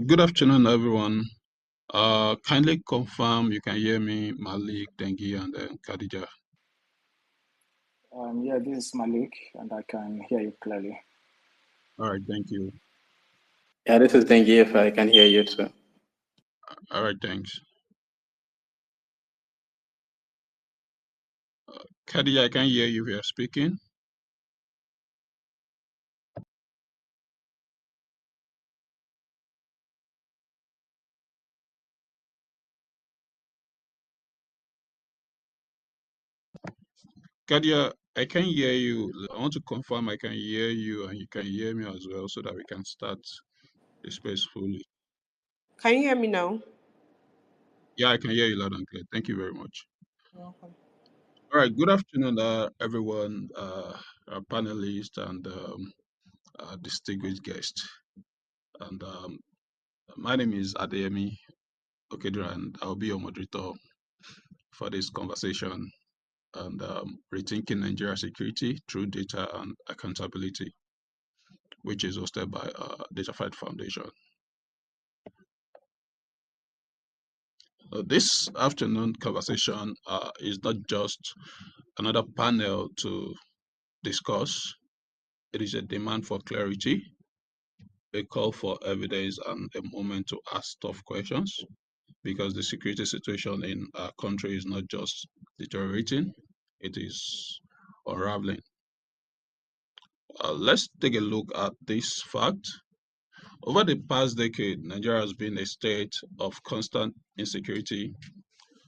Good afternoon, everyone. Kindly confirm you can hear me, Malik, Dengi, and then Khadija. Yeah, this is Malik, and I can hear you clearly. All right, thank you. Yeah, this is Dengi, if I can hear you too. All right, thanks. Khadija, I can hear you if you're speaking. Khadija, I can hear you. I want to confirm I can hear you and you can hear me as well so that we can start the space fully. Can you hear me now? Yeah, I can hear you loud and clear. Thank you very much. You're welcome. All right, good afternoon, everyone, our panelists and distinguished guests. And my name is Adeyemi Okedra, and I'll be your moderator for this conversation and Rethinking Nigeria Security through Data and Accountability, which is hosted by Dataphyte Foundation. This afternoon conversation is not just another panel to discuss. It is a demand for clarity, a call for evidence, and a moment to ask tough questions, because the security situation in our country is not just deteriorating, it is unraveling. Let's take a look at this fact. Over the past decade, Nigeria has been a state of constant insecurity,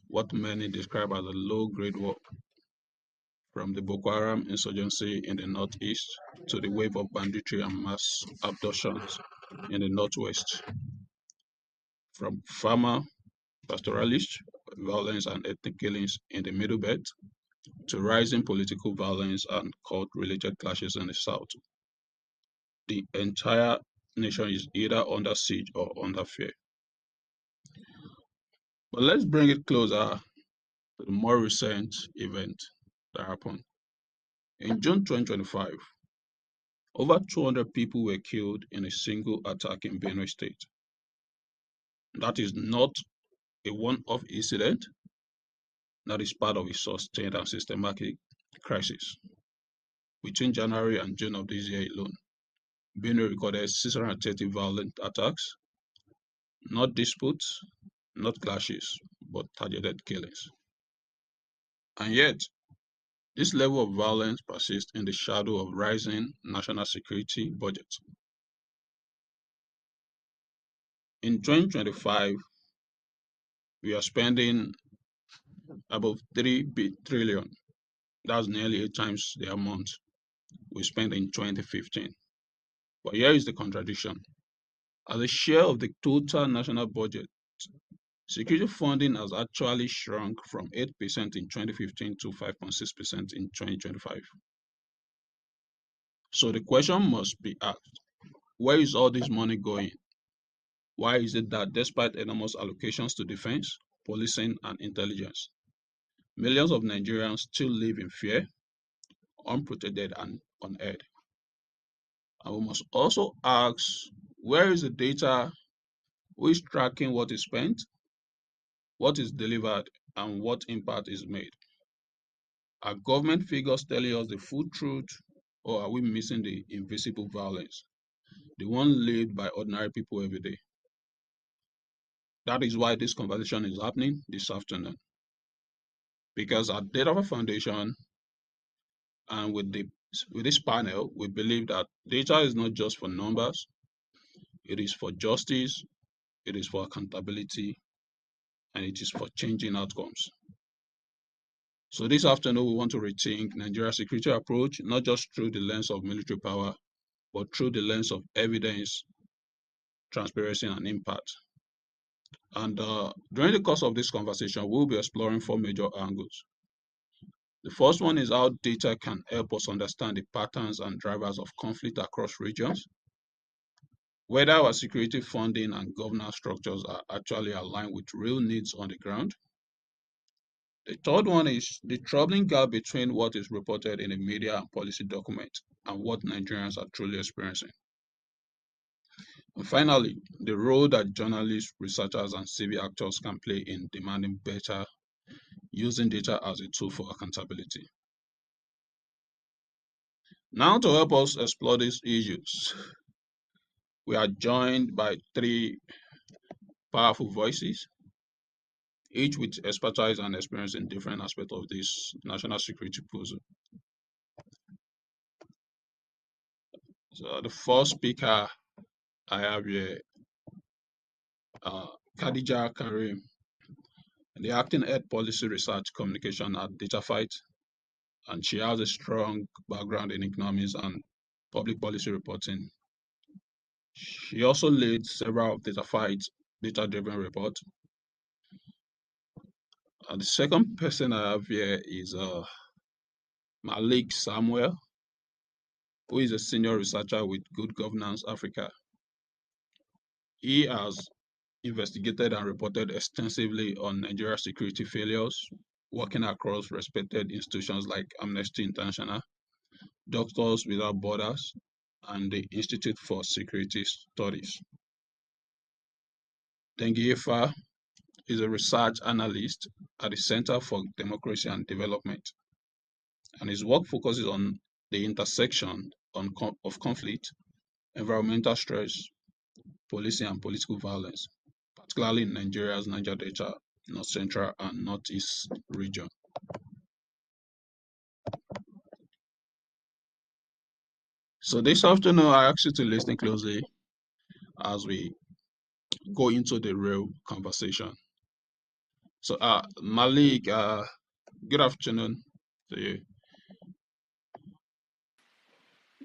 what many describe as a low-grade war, from the Boko Haram insurgency in the northeast to the wave of banditry and mass abductions in the northwest, from farmer pastoralist violence and ethnic killings in the middle belt to rising political violence and cult-related clashes in the south. The entire nation is either under siege or under fear. But let's bring it closer to the more recent event that happened. In June 2025, over 200 people were killed in a single attack in Benue State. That is not a one-off incident. That is part of a sustained and systematic crisis. Between January and June of this year alone, Benue recorded 630 violent attacks, not disputes, not clashes, but targeted killings. And yet, this level of violence persists in the shadow of rising national security budgets. In 2025, we are spending above 3 trillion. That's nearly 8 times the amount we spent in 2015. But here is the contradiction. As a share of the total national budget, security funding has actually shrunk from 8% in 2015 to 5.6% in 2025. So the question must be asked, where is all this money going? Why is it that despite enormous allocations to defense, policing, and intelligence, millions of Nigerians still live in fear, unprotected, and unheard? And we must also ask, where is the data? Who is tracking what is spent, what is delivered, and what impact is made? Are government figures telling us the full truth, or are we missing the invisible violence, the one lived by ordinary people every day? That is why this conversation is happening this afternoon. Because at Dataphyte Foundation and with this panel, we believe that data is not just for numbers, it is for justice, it is for accountability, and it is for changing outcomes. So this afternoon, we want to rethink Nigeria's security approach, not just through the lens of military power, but through the lens of evidence, transparency, and impact. And during the course of this conversation, we'll be exploring 4 major angles. The first one is how data can help us understand the patterns and drivers of conflict across regions, whether our security funding and governance structures are actually aligned with real needs on the ground. The third one is the troubling gap between what is reported in the media and policy documents and what Nigerians are truly experiencing. And finally, the role that journalists, researchers, and civil actors can play in demanding better, using data as a tool for accountability. Now, to help us explore these issues, we are joined by three powerful voices, each with expertise and experience in different aspects of this national security puzzle. So the first speaker I have here, Khadija Karim, the acting head policy research communication at Dataphyte, and she has a strong background in economics and public policy reporting. She also leads several of Dataphyte's data-driven reports. And the second person I have here is Malik Samuel, who is a senior researcher with Good Governance Africa. He has investigated and reported extensively on Nigeria security failures, working across respected institutions like Amnesty International, Doctors Without Borders, and the Institute for Security Studies. Dengiyefa is a research analyst at the Center for Democracy and Development, and his work focuses on the intersection of conflict, environmental stress, policing, and political violence, particularly in Nigeria's Niger Delta, North Central, and Northeast region. So this afternoon, I ask you to listen closely as we go into the real conversation. So, Malik, good afternoon to you.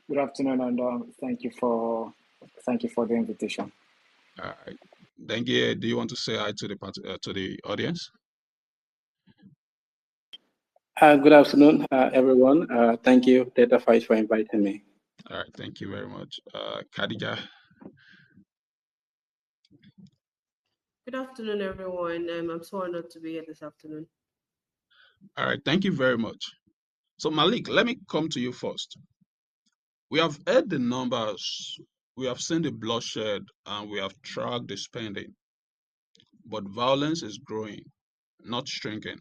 Good afternoon, and thank you for the invitation. All right. Dengue, do you want to say hi to the audience? Good afternoon, everyone. Thank you, Dataphyte, for inviting me. All right, thank you very much. Khadija. Good afternoon, everyone. I'm so honored to be here this afternoon. All right, thank you very much. So Malik, let me come to you first. We have heard the numbers, we have seen the bloodshed, and we have tracked the spending. But violence is growing, not shrinking.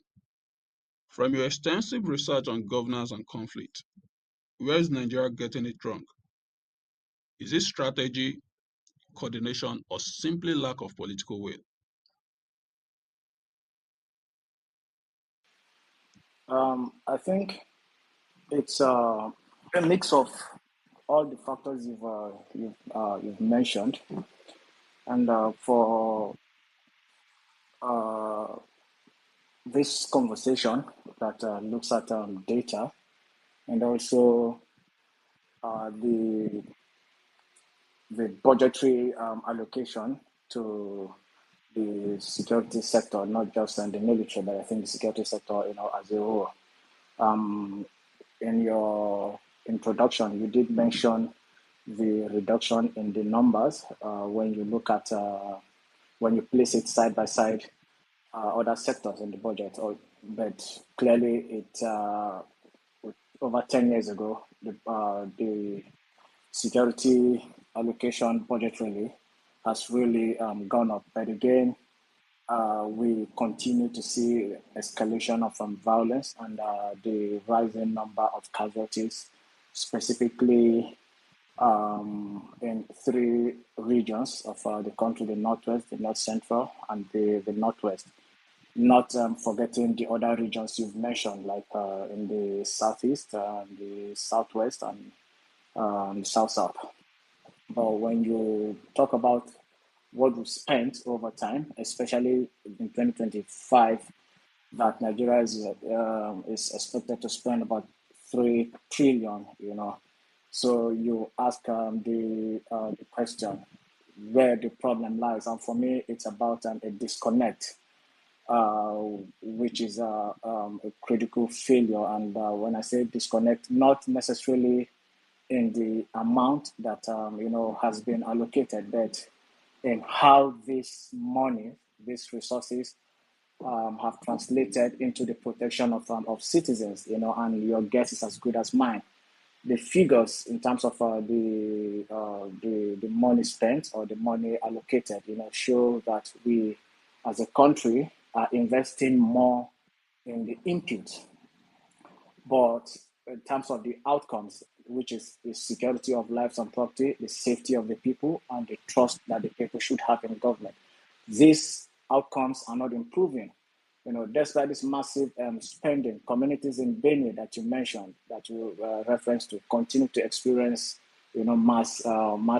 From your extensive research on governance and conflict, where is Nigeria getting it wrong? Is it strategy, coordination, or simply lack of political will? I think it's a mix of all the factors you've mentioned, and for this conversation that looks at data and also the budgetary allocation to the security sector, not just in the military, but I think the security sector, as a whole. In your introduction, you did mention the reduction in the numbers when you look at when you place it side by side other sectors in the budget. But clearly, it over 10 years ago, the security allocation budgetarily has really gone up. But again, we continue to see escalation of violence and the rising number of casualties, specifically in three regions of the country: the Northwest, the North Central, and the Northwest. Not forgetting the other regions you've mentioned, like in the Southeast, the Southwest, and South. But when you talk about what we've spent over time, especially in 2025, that Nigeria is expected to spend about 3 trillion. So you ask the question where the problem lies, and for me, it's about a disconnect, which is a critical failure. And when I say disconnect, not necessarily in the amount that has been allocated, but in how this money, these resources, have translated into the protection of citizens. And your guess is as good as mine. the figures in terms of the money spent or the money allocated, show that we, as a country, are investing more in the input, but in terms of the outcomes, which is the security of lives and property, the safety of the people, and the trust that the people should have in government, these outcomes are not improving. Despite this massive spending, communities in Benue that you mentioned, that you referenced to, continue to experience, mass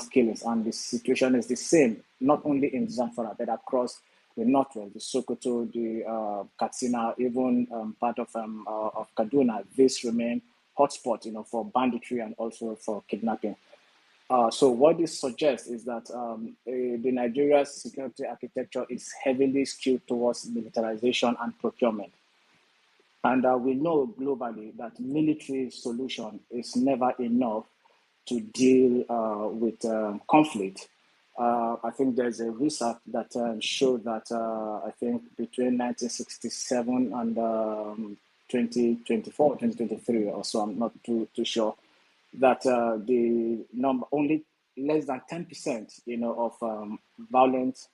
killings, and the situation is the same, not only in Zamfara but across the northwest, the Sokoto, the Katsina, even part of Kaduna. This remain hotspot, for banditry and also for kidnapping. So what this suggests is that the Nigeria's security architecture is heavily skewed towards militarization and procurement. And we know globally that military solution is never enough to deal with conflict. I think there's a research that showed that I think between 1967 and 2024, 2023 or so, I'm not too sure, that the number, only less than 10%, of violent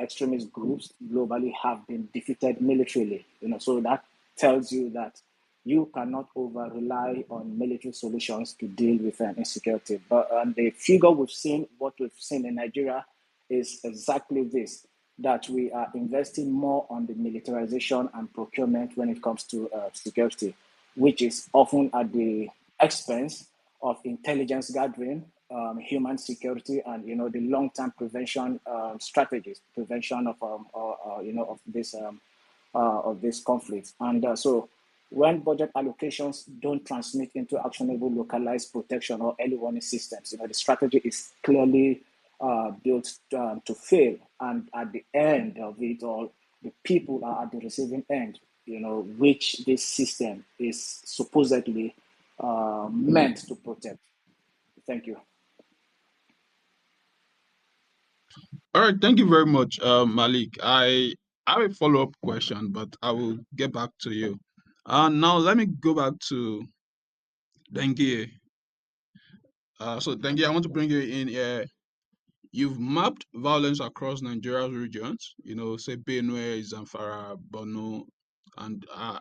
extremist groups globally have been defeated militarily. So that tells you that you cannot over rely on military solutions to deal with insecurity. But the figure what we've seen in Nigeria is exactly this, that we are investing more on the militarization and procurement when it comes to security, which is often at the expense of intelligence gathering, human security, and the long-term prevention strategies, prevention of this conflict. And so when budget allocations don't transmit into actionable localized protection or early warning systems, the strategy is clearly built to fail. And at the end of it all, the people are at the receiving end, which this system is supposedly meant to protect. Thank you. All right, thank you very much, Malik. I have a follow-up question, but I will get back to you. Now let me go back to Dengue. So Dengue, I want to bring you in here. You've mapped violence across Nigeria's regions, say Benue, Zamfara, Borno, and I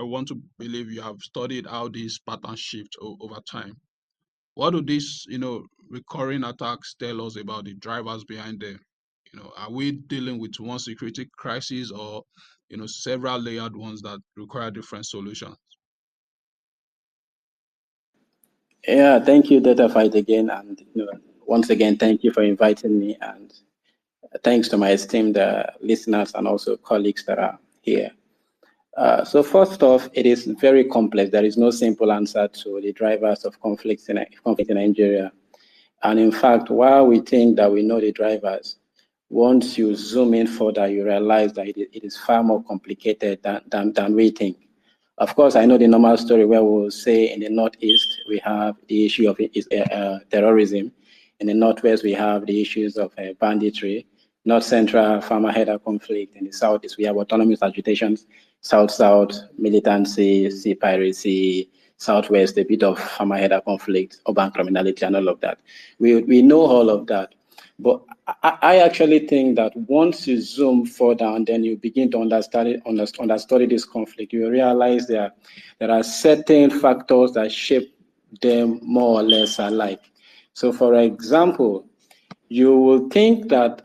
want to believe you have studied how these patterns shift over time. What do these, recurring attacks tell us about the drivers behind them? Are we dealing with one security crisis or, several layered ones that require different solutions? Yeah, thank you, Dataphyte, again. And once again, thank you for inviting me. And thanks to my esteemed listeners and also colleagues that are here. So first off, it is very complex. There is no simple answer to the drivers of conflict in Nigeria. And in fact, while we think that we know the drivers, once you zoom in further, you realize that it is far more complicated than we think. Of course, I know the normal story where we'll say in the Northeast, we have the issue of terrorism. In the Northwest, we have the issues of banditry. North Central, farmer-header conflict. In the Southeast, we have autonomous agitations. South-South, militancy, sea piracy. Southwest, a bit of farmer-header conflict, urban criminality, and all of that. We know all of that. But I actually think that once you zoom further and then you begin to understudy this conflict, you realize there are certain factors that shape them more or less alike. So, for example, you will think that,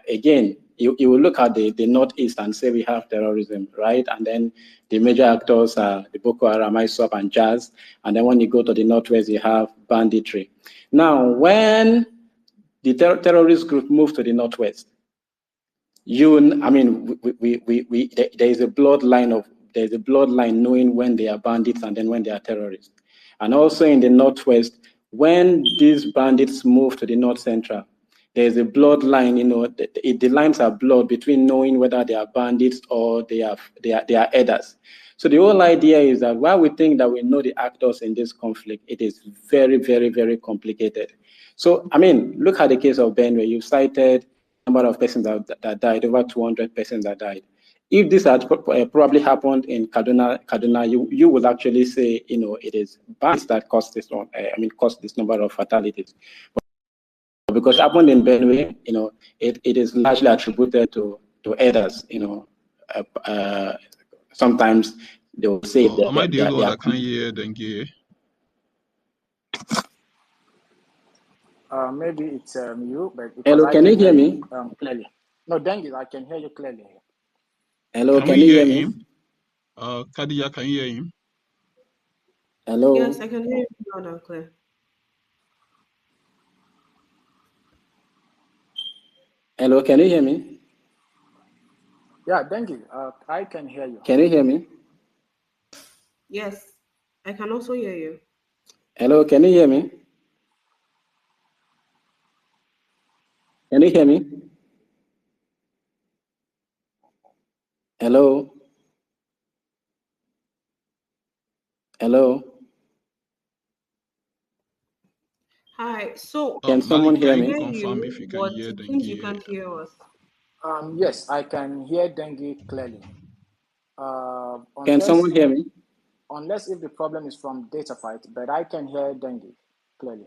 again, you will look at the Northeast and say we have terrorism, right? And then the major actors are the Boko Haram, ISOP, and Jazz. And then when you go to the Northwest, you have banditry. Now, when the terrorist group moves to the Northwest, there is a bloodline knowing when they are bandits and then when they are terrorists. And also in the Northwest, when these bandits move to the North Central, there's a bloodline, the lines are blurred between knowing whether they are bandits or they are headers. So the whole idea is that while we think that we know the actors in this conflict, it is very, very, very complicated. So, look at the case of Benue. You cited a number of persons that died, over 200 persons that died. if this had probably happened in Kaduna, you would actually say, it is bandits that caused this one. Caused this number of fatalities. But because it happened in Benue, it is largely attributed to others. Sometimes they will say that am I the only one that can't hear dengue? Maybe it's you, but because hello, I can you hear me? Clearly. No, Dengue, I can hear you clearly. Hello, Can we you hear hear him? me? Khadija, can you hear him? Hello. Yes, I can hear you loud and clear. Hello, can you hear me? Yeah, Dengue, I can hear you. Can you hear me? Yes, I can also hear you. Hello, can you hear me? Can you hear me? Hello? Hello? Hi. So Can someone Malik, hear can I you me? hear confirm you, if you can but hear it seems you dengue? can't hear us. Yes, I can hear Dengue clearly. Can someone hear me? Unless if the problem is from Dataphyte, but I can hear Dengue clearly.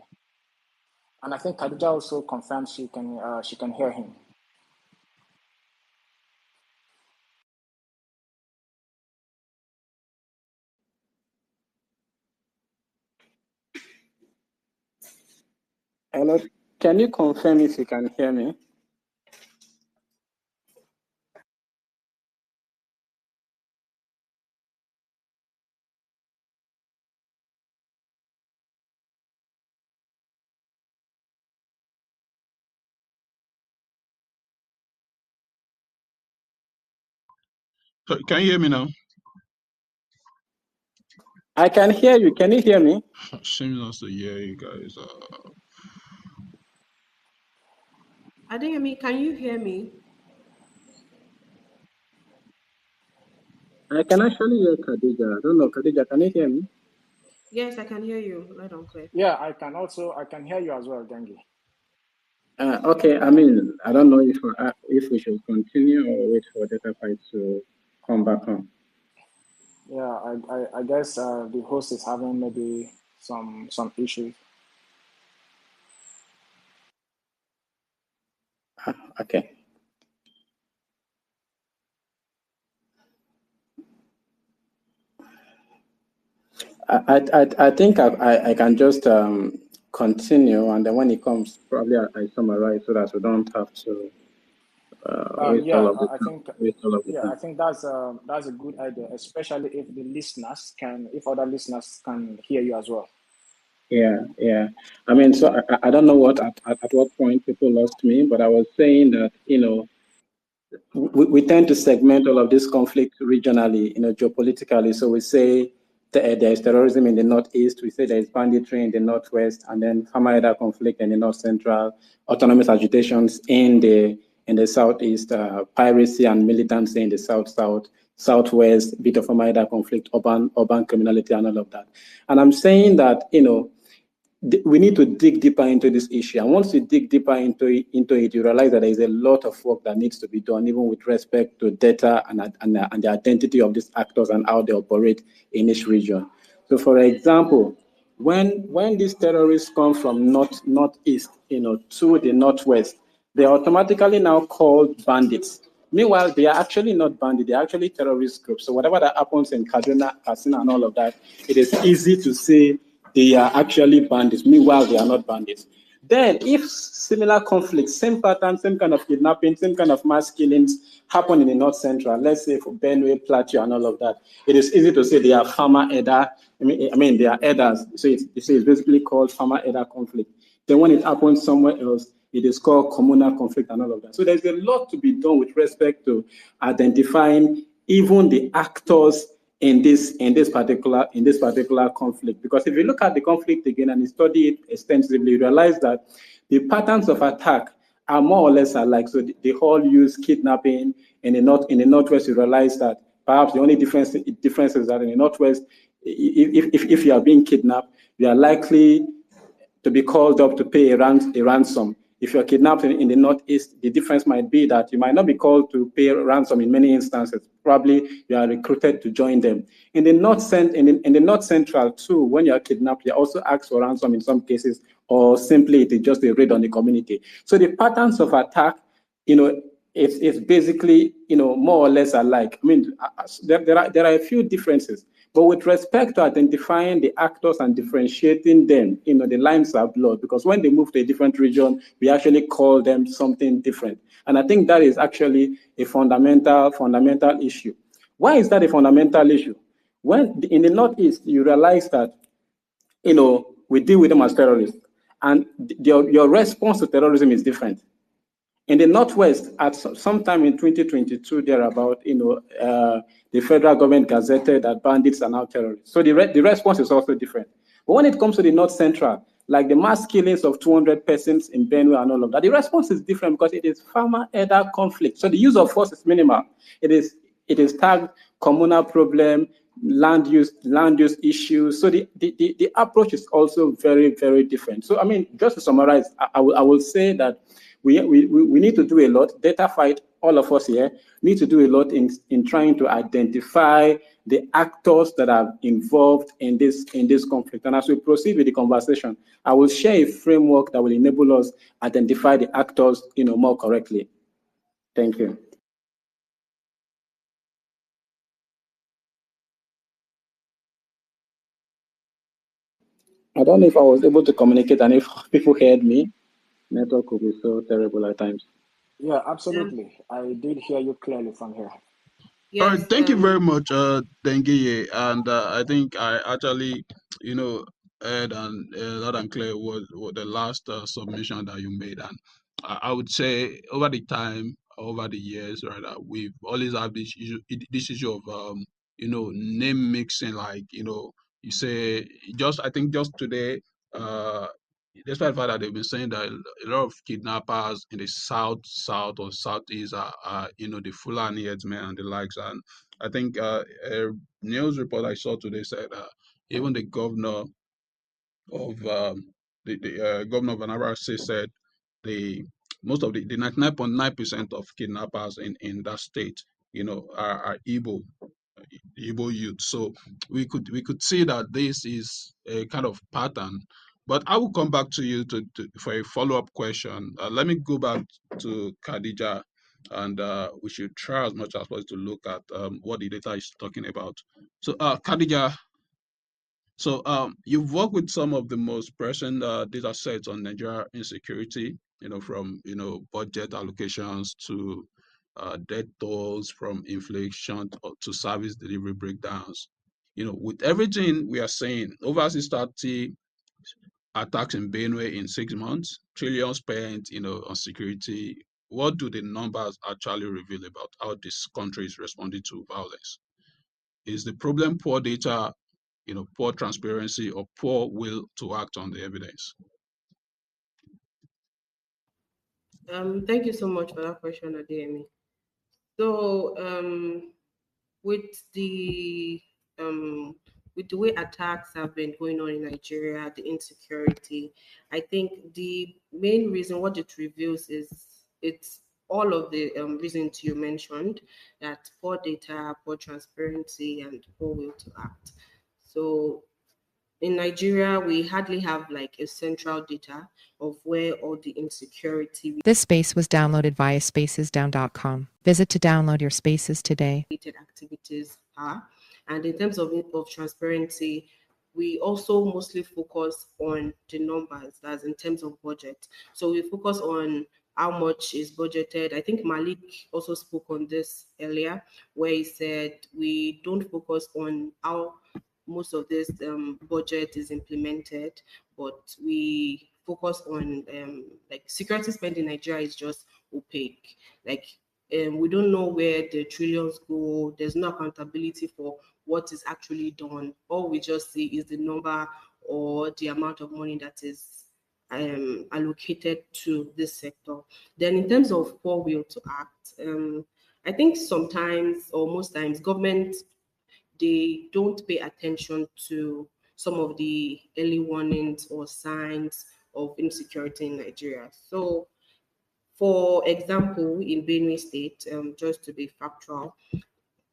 And I think Khadija also confirms she can hear him. Hello, can you confirm if you can hear me? Can you hear me now? I can hear you. Can you hear me? Seems not to hear you guys. Adeyemi, can you hear me? I can actually hear Khadija. I don't know, Khadija, can you hear me? Yes, I can hear you loud and clear. Yeah, I can hear you as well, Dengue. Okay, I don't know if we should continue or wait for Dataphyte to come back on. Yeah, I guess the host is having maybe some issues. Okay. I think I can just continue, and then when it comes, probably I summarize so that we don't have to waste all of the I time. think Waste all of the I time. think that's a good idea, especially if other listeners can hear you as well. Yeah. So I don't know at what point people lost me, but I was saying that we tend to segment all of this conflict regionally, geopolitically. So we say there is terrorism in the northeast, we say there is banditry in the northwest, and then farmer conflict in the north central, autonomous agitations in the southeast, piracy and militancy in the southwest, bit of farmer conflict, urban criminality, and all of that. And I'm saying that we need to dig deeper into this issue. And once you dig deeper into it, you realize that there is a lot of work that needs to be done, even with respect to data and the identity of these actors and how they operate in each region. So, for example, when these terrorists come from northeast, to the northwest, they are automatically now called bandits. Meanwhile, they are actually not bandits; they're actually terrorist groups. So whatever that happens in Kaduna, Katsina, and all of that, it is easy to say they are actually bandits. Meanwhile, they are not bandits. Then, if similar conflicts, same pattern, same kind of kidnapping, same kind of mass killings happen in the North Central, let's say for Benue, Plateau, and all of that, it is easy to say they are farmer-header. They are headers. So it's basically called farmer-header conflict. Then when it happens somewhere else, it is called communal conflict and all of that. So there's a lot to be done with respect to identifying even the actors in this particular conflict. Because if you look at the conflict again and you study it extensively, you realize that the patterns of attack are more or less alike. So they all use kidnapping. In the northwest, you realize that perhaps the only difference is that in the northwest, if you are being kidnapped, you are likely to be called up to pay a ransom. if you're kidnapped in the Northeast, the difference might be that you might not be called to pay ransom in many instances. Probably you are recruited to join them. In the North Central too, when you are kidnapped, you also ask for ransom in some cases, or simply it is just a raid on the community. So the patterns of attack, it's basically, more or less alike. I mean, there are a few differences. But with respect to identifying the actors and differentiating them, the lines are blurred, because when they move to a different region, we actually call them something different. And I think that is actually a fundamental issue. Why is that a fundamental issue? When in the Northeast, you realize that, we deal with them as terrorists, and your response to terrorism is different. In the Northwest, at sometime in 2022, thereabout, the federal government gazetted that bandits are now terrorists. So the response is also different. But when it comes to the North Central, like the mass killings of 200 persons in Benue and all of that, the response is different because it is farmer-elder conflict. So the use of force is minimal. It is tagged communal problem, land use issues. So the approach is also very, very different. So I mean, just to summarize, I will say that we need to do a lot. Dataphyte, all of us here, need to do a lot in trying to identify the actors that are involved in this conflict. And as we proceed with the conversation, I will share a framework that will enable us identify the actors, more correctly. Thank you. I don't know if I was able to communicate and if people heard me. Network could be so terrible at times. Yeah, absolutely. I did hear you clearly from here. All right, Yes. thank you very much, Dengiye. And I think I actually, heard and loud and clear what the last submission that you made. And I would say over the time, over the years, right, we've always had this issue of, name mixing. Like, you say, I think just today, despite the fact that they've been saying that a lot of kidnappers in the south or southeast are the Fulani headsmen and the likes. And I think a news report I saw today said even the governor of the governor of Anambra State said the most of the 99.9% of kidnappers in that state, are Igbo youth. So we could see that this is a kind of pattern. But I will come back to you for a follow-up question. Let me go back to Khadija, and we should try as much as possible to look at what the data is talking about. So, Khadija, so you've worked with some of the most pressing data sets on Nigeria insecurity, from budget allocations to death tolls, from inflation to service delivery breakdowns. With everything we are saying, over 630 attacks in Benue in 6 months, trillions spent, on security. What do the numbers actually reveal about how this country is responding to violence? Is the problem poor data, poor transparency, or poor will to act on the evidence? Thank you so much for that question, Adeyemi. So, with the um, with the way attacks have been going on in Nigeria, the insecurity, I think the main reason what it reveals is it's all of the reasons you mentioned, that poor data, poor transparency, and poor will to act. So in Nigeria, we hardly have like a central data of where all the insecurity This space was downloaded via spacesdown.com. Visit to download your spaces today. related activities are. And in terms of transparency, we also mostly focus on the numbers, that's in terms of budget. So we focus on how much is budgeted. I think Malik also spoke on this earlier, where he said we don't focus on how most of this budget is implemented, but we focus on like security spend in Nigeria is just opaque. Like we don't know where the trillions go. There's no accountability for what is actually done. All we just see is the number or the amount of money that is allocated to this sector. Then, in terms of poor will to act, I think sometimes or most times government they don't pay attention to some of the early warnings or signs of insecurity in Nigeria. So, for example, in Benue State, just to be factual,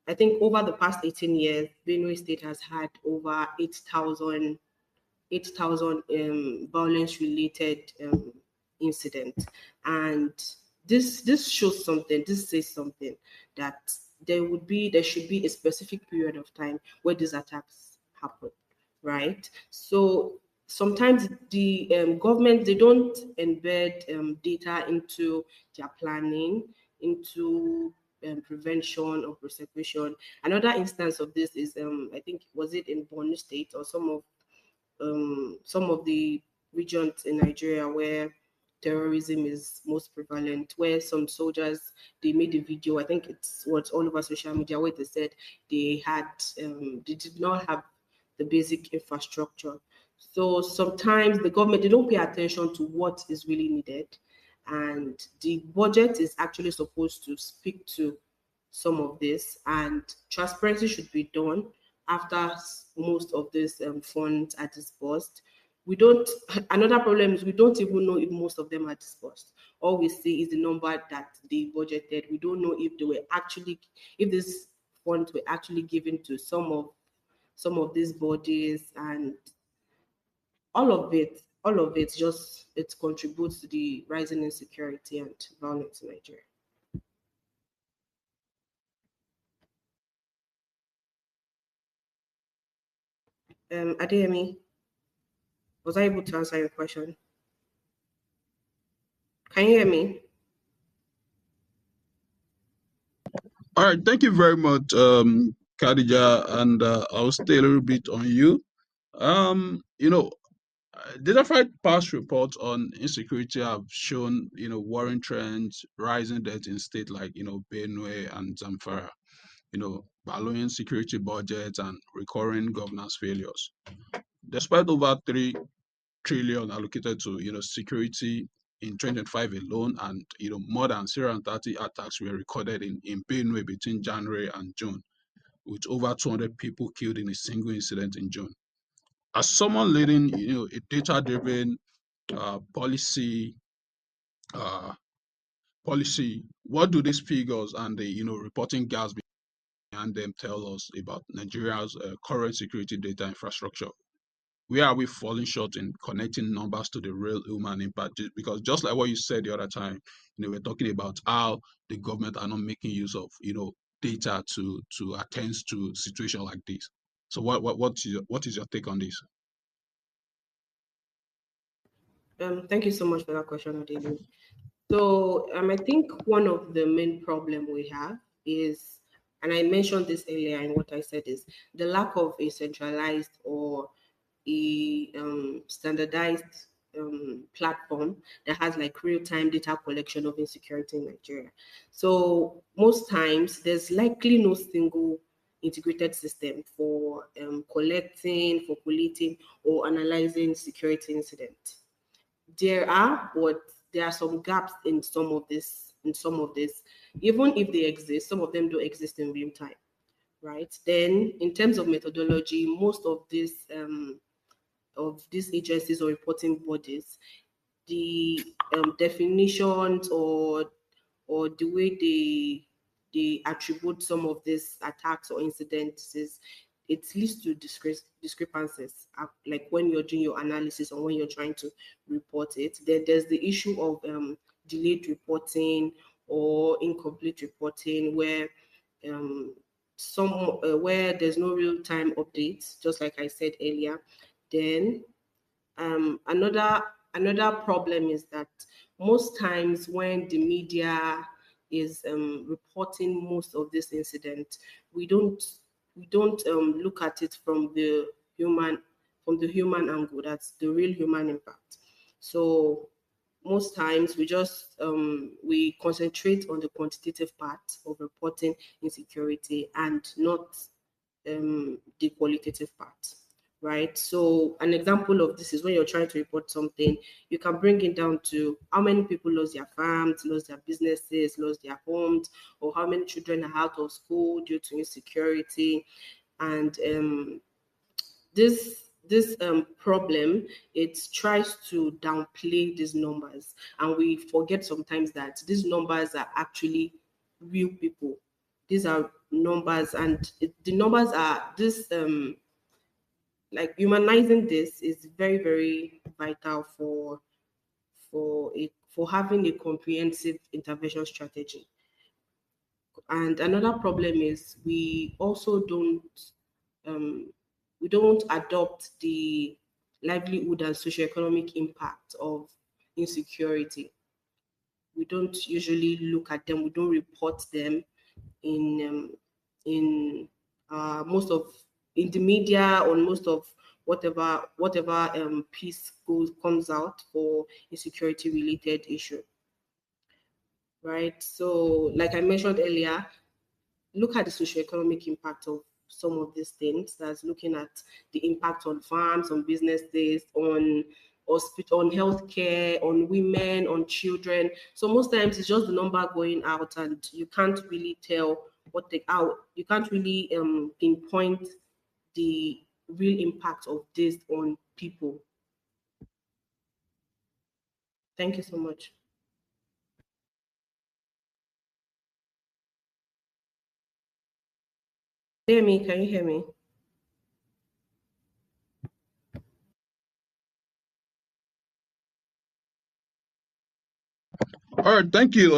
I think over the past 18 years, Benue State has had over 8,000 violence-related incidents, and this shows something. This says something that there should be a specific period of time where these attacks happen, right? So sometimes the government, they don't embed data into their planning, into prevention or prosecution. Another instance of this is I think, was it in Borno State or some of the regions in Nigeria where terrorism is most prevalent, where some soldiers, they made a video, I think it's what's all over social media, where they said they did not have the basic infrastructure. So sometimes the government, they don't pay attention to what is really needed, and the budget is actually supposed to speak to some of this, and transparency should be done after most of these funds are disbursed. We don't, another problem is we don't even know if most of them are disbursed. All we see is the number that they budgeted. We don't know if they were actually, if these funds were actually given to some of these bodies, and all of it just, it contributes to the rising insecurity and violence in Nigeria. Adeyemi, was I able to answer your question? Can you hear me? All right, thank you very much, Khadija, and I'll stay a little bit on you. You know, Dataphyte past reports on insecurity have shown, worrying trends, rising debt in states like, Benue and Zamfara, ballooning security budgets and recurring governance failures. Despite over 3 trillion allocated to, security in 2025 alone, and, more than 030 attacks were recorded in Benue between January and June, with over 200 people killed in a single incident in June. As someone leading, a data-driven policy, what do these figures and the reporting gaps behind them tell us about Nigeria's current security data infrastructure? Where are we falling short in connecting numbers to the real human impact? Because just like what you said the other time, we're talking about how the government are not making use of data to attend to situations like this. So what is your take on this? Thank you so much for that question, Adeyemi. So I think one of the main problem we have is, and I mentioned this earlier in what I said, is the lack of a centralized or a standardized platform that has like real-time data collection of insecurity in Nigeria. So most times there's likely no single integrated system for collecting, for collating, or analyzing security incidents. There are, but there are some gaps in some of this. Even if they exist, some of them don't exist in real time, right? Then, in terms of methodology, most of these agencies or reporting bodies, the definitions or the way they attribute some of these attacks or incidents, it leads to discrepancies. Like when you're doing your analysis or when you're trying to report it, then there's the issue of delayed reporting or incomplete reporting, where where there's no real-time updates, just like I said earlier. Then another problem is that most times when the media is reporting most of this incident, we don't look at it from the human angle. That's the real human impact. So most times we just we concentrate on the quantitative part of reporting insecurity and not the qualitative part, right? So an example of this is when you're trying to report something, you can bring it down to how many people lost their farms, lost their businesses, lost their homes, or how many children are out of school due to insecurity. And problem, it tries to downplay these numbers, and we forget sometimes that these numbers are actually real people. These are numbers, and the numbers are this like humanizing this is very, very vital for having a comprehensive intervention strategy. And another problem is um, we don't adopt the livelihood and socioeconomic impact of insecurity. We don't usually look at them. We don't report them in in most of in the media, on most of whatever piece comes out for insecurity related issue, right? So, like I mentioned earlier, look at the socioeconomic impact of some of these things. That's looking at the impact on farms, on businesses, on hospital, on healthcare, on women, on children. So most times it's just the number going out, and you can't really tell what the out. You can't really pinpoint the real impact of this on people. Thank you so much. Hear me? Can you hear me? All right, thank you,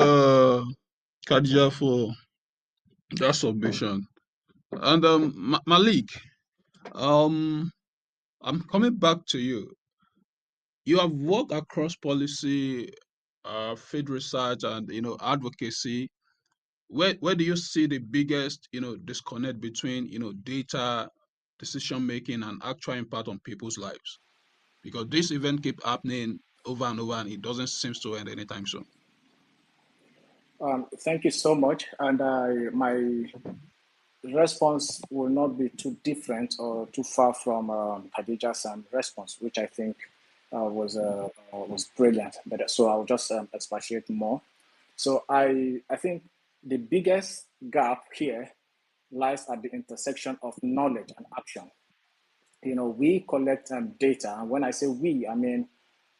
Khadija, for that submission. And Malik, um, I'm coming back to you. You have worked across policy, field research, and advocacy. Where do you see the biggest disconnect between data, decision making, and actual impact on people's lives? Because this event keep happening over and over, and it doesn't seem to end anytime soon. Thank you so much. And my response will not be too different or too far from Khadija's response, which I think was brilliant. But so I'll just expatiate more. So I think the biggest gap here lies at the intersection of knowledge and action. We collect data, and when I say we, I mean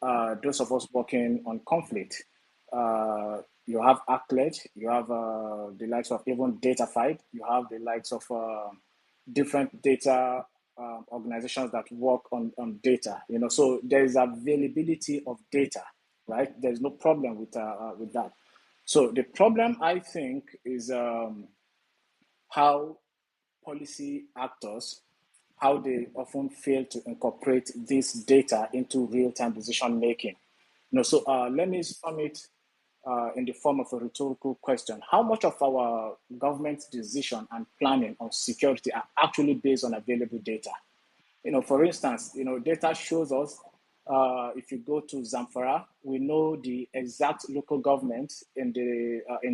those of us working on conflict. You have ACLED, you have the likes of even Dataphyte, you have the likes of different data organizations that work on data. So there is availability of data, right? There's no problem with that. So the problem, I think, is how policy actors, how they often fail to incorporate this data into real-time decision making. So let me sum it in the form of a rhetorical question. How much of our government decision and planning on security are actually based on available data? For instance, data shows us if you go to Zamfara, we know the exact local government in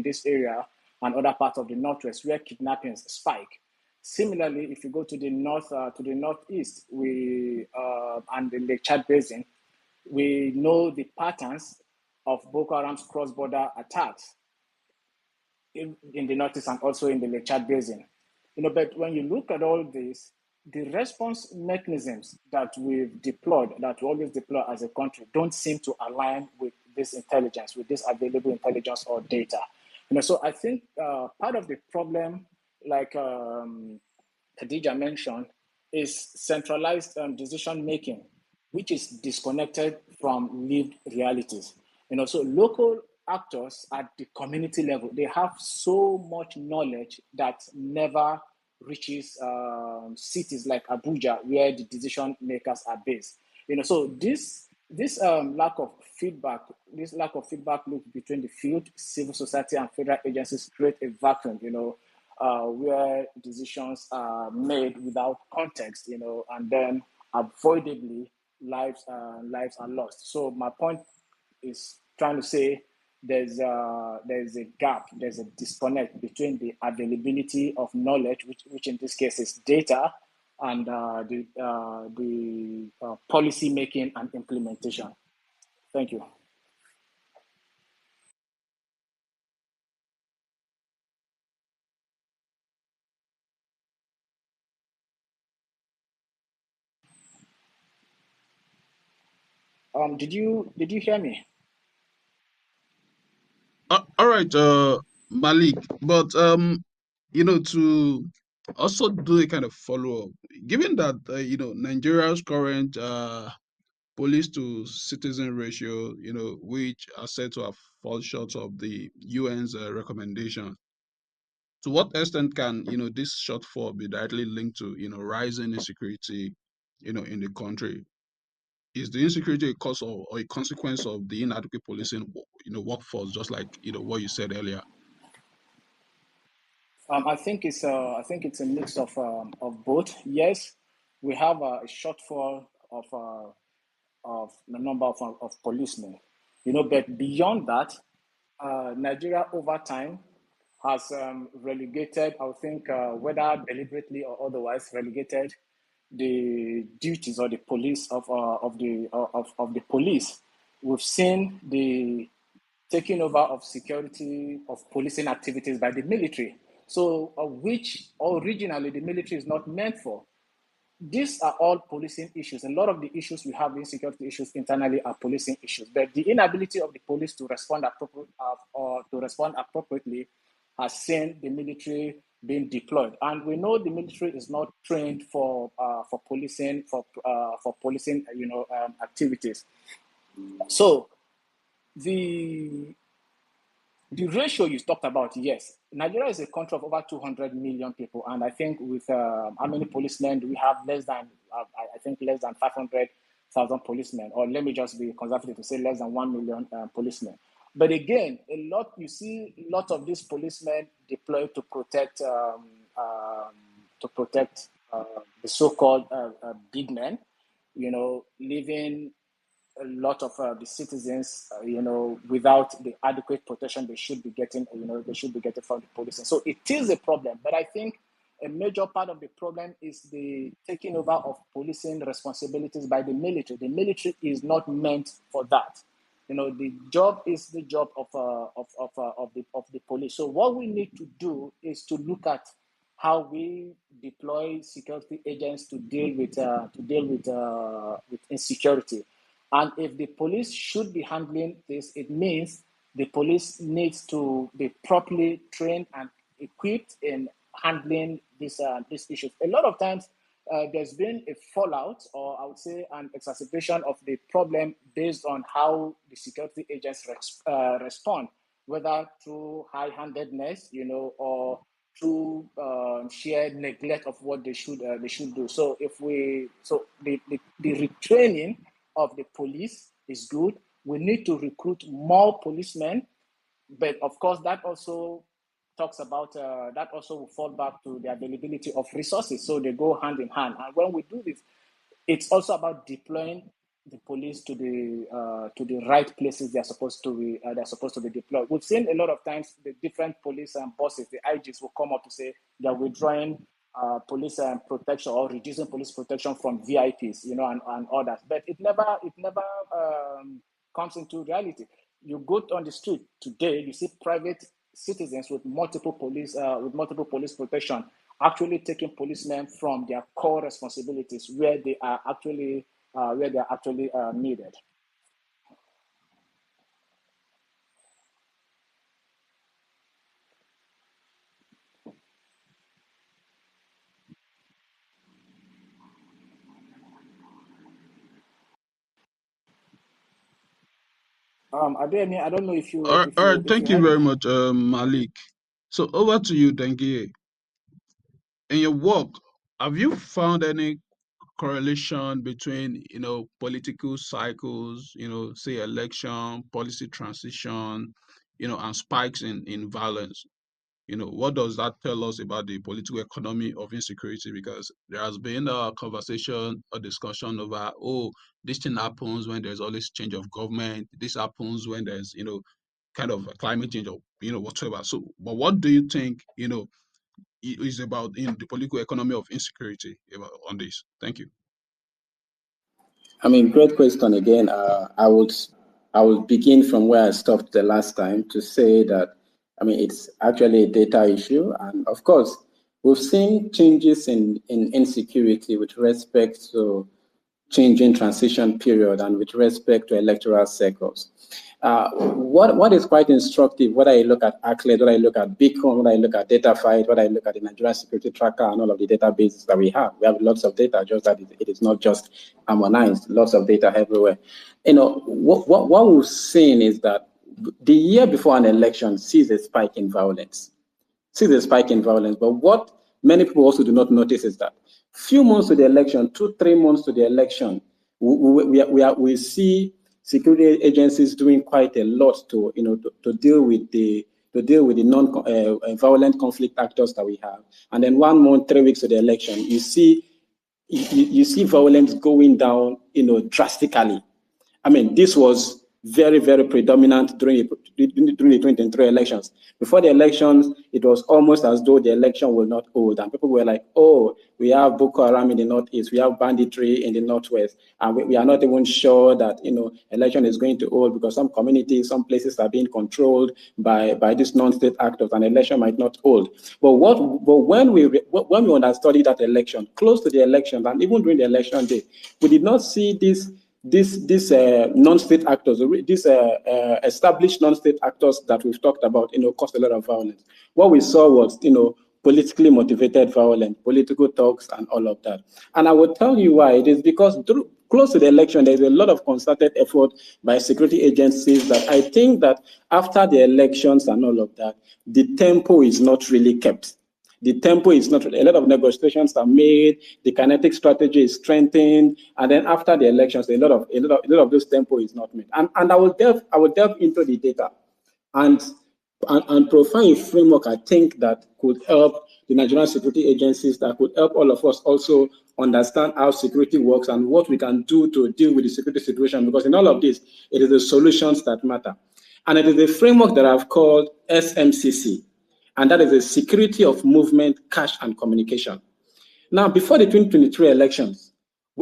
this area and other parts of the northwest where kidnappings spike. Similarly, if you go to the northeast, we and the Lake Chad Basin, we know the patterns of Boko Haram's cross-border attacks in the northeast and also in the Lake Chad Basin. But when you look at all this, the response mechanisms that we've deployed, that we always deploy as a country, don't seem to align with this intelligence, with this available intelligence or data. So I think part of the problem, like Khadija mentioned, is centralized decision making, which is disconnected from lived realities. So local actors at the community level, they have so much knowledge that never reaches cities like Abuja, where the decision makers are based. So this lack of feedback loop between the field, civil society, and federal agencies create a vacuum. Where decisions are made without context, and then avoidably lives are lost. So my point is trying to say there's a gap, there's a disconnect between the availability of knowledge, which in this case is data, and the policy making and implementation. Thank you. Did you hear me? All right, Malik. But to also do a kind of follow up, given that Nigeria's current police to citizen ratio, which are said to have fall short of the UN's recommendation. To what extent can this shortfall be directly linked to rising insecurity, in the country? Is the insecurity a cause or a consequence of the inadequate policing, workforce, just like what you said earlier? I think it's a mix of both. Yes, we have a shortfall of the number of policemen, but beyond that, Nigeria over time has relegated, I think, whether deliberately or otherwise, relegated the duties or the police of the police. We've seen the taking over of security of policing activities by the military. So, which originally the military is not meant for. These are all policing issues. A lot of the issues we have, insecurity issues internally, are policing issues. But the inability of the police to respond appropriately has seen the military being deployed. And we know the military is not trained for policing activities. So the ratio you talked about, yes, Nigeria is a country of over 200 million people, and I think with how many policemen do we have? Less than 500,000 policemen, or let me just be conservative to say less than 1 million policemen. But again, you see lots of these policemen deployed to protect the so-called big men, leaving a lot of the citizens, without the adequate protection they should be getting, from the police. And so it is a problem, but I think a major part of the problem is the taking over of policing responsibilities by the military. The military is not meant for that. The job is the job of the police. So what we need to do is to look at how we deploy security agents to deal with insecurity. And if the police should be handling this, it means the police needs to be properly trained and equipped in handling these issues. A lot of times, there's been a fallout, or I would say an exacerbation of the problem based on how the security agents respond, whether through high-handedness, or through sheer neglect of what they should do. So the retraining of the police is good. We need to recruit more policemen, but of course that also talks about that also will fall back to the availability of resources. So they go hand in hand. And when we do this, it's also about deploying the police to the right places they're supposed to be deployed. We've seen a lot of times the different police bosses, the IGs, will come up to say they're withdrawing police protection or reducing police protection from VIPs, and others. But it never comes into reality. You go on the street today, you see private citizens with multiple police protection actually taking policemen from their core responsibilities where they are actually needed. Adeyemi, I don't know if you All right, thank you heard very me. much, Malik. So over to you, Dengue. In your work, have you found any correlation between political cycles, say election, policy transition, and spikes in violence? What does that tell us about the political economy of insecurity? Because there has been a conversation, a discussion over, oh, this thing happens when there's always change of government. This happens when there's, kind of a climate change or, whatever. So, but what do you think, is about the political economy of insecurity on this? Thank you. I mean, great question again. I would begin from where I stopped the last time to say that, I mean, it's actually a data issue. And of course, we've seen changes in insecurity with respect to changing transition period and with respect to electoral cycles. What is quite instructive, whether I look at ACLED, whether I look at Beacon, whether I look at Dataphyte, whether I look at the Nigerian Security Tracker and all of the databases that we have lots of data, just that it is not just harmonized, lots of data everywhere. What we've seen is that the year before an election sees a spike in violence. But what many people also do not notice is that few months to the election, 2-3 months to the election, we see security agencies doing quite a lot to deal with the non-violent conflict actors that we have. And then 1 month, 3 weeks to the election, you see violence going down, drastically. I mean, this was very, very predominant during the 2023 elections. Before the elections, it was almost as though the election will not hold. And people were like, oh, we have Boko Haram in the northeast, we have banditry in the northwest, and we are not even sure that, election is going to hold because some communities, some places are being controlled by these non-state actors, and election might not hold. But when we understudied that election, close to the election, and even during the election day, we did not see these non-state actors, these established non-state actors that we've talked about, caused a lot of violence. What we saw was, politically motivated violence, political talks, and all of that. And I will tell you why. It is because close to the election, there's a lot of concerted effort by security agencies that I think that after the elections and all of that, the tempo is not really kept. The tempo is not, a lot of negotiations are made, the kinetic strategy is strengthened, and then after the elections, a lot of this tempo is not made. And I will delve into the data and provide a framework I think that could help the Nigerian security agencies, that could help all of us also understand how security works and what we can do to deal with the security situation, because in all of this, it is the solutions that matter. And it is a framework that I've called SMCC. And that is the security of movement, cash, and communication. Now, before the 2023 elections,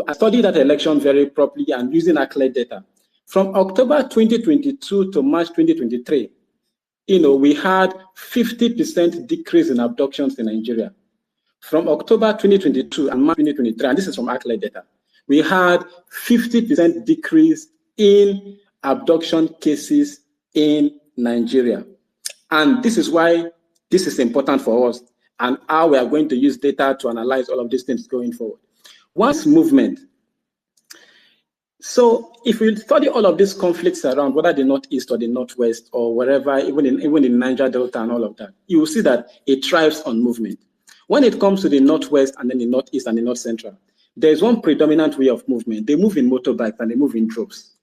I studied that election very properly and using ACLED data. From October 2022 to March 2023, we had 50% decrease in abductions in Nigeria. From October 2022 and March 2023, and this is from ACLED data, we had 50% decrease in abduction cases in Nigeria. And this is why this is important for us and how we are going to use data to analyze all of these things going forward. Once movement. So if we study all of these conflicts around, whether the Northeast or the Northwest or wherever, even in Niger Delta and all of that, you will see that it thrives on movement. When it comes to the Northwest and then the Northeast and the North Central, there's one predominant way of movement. They move in motorbikes and they move in droves.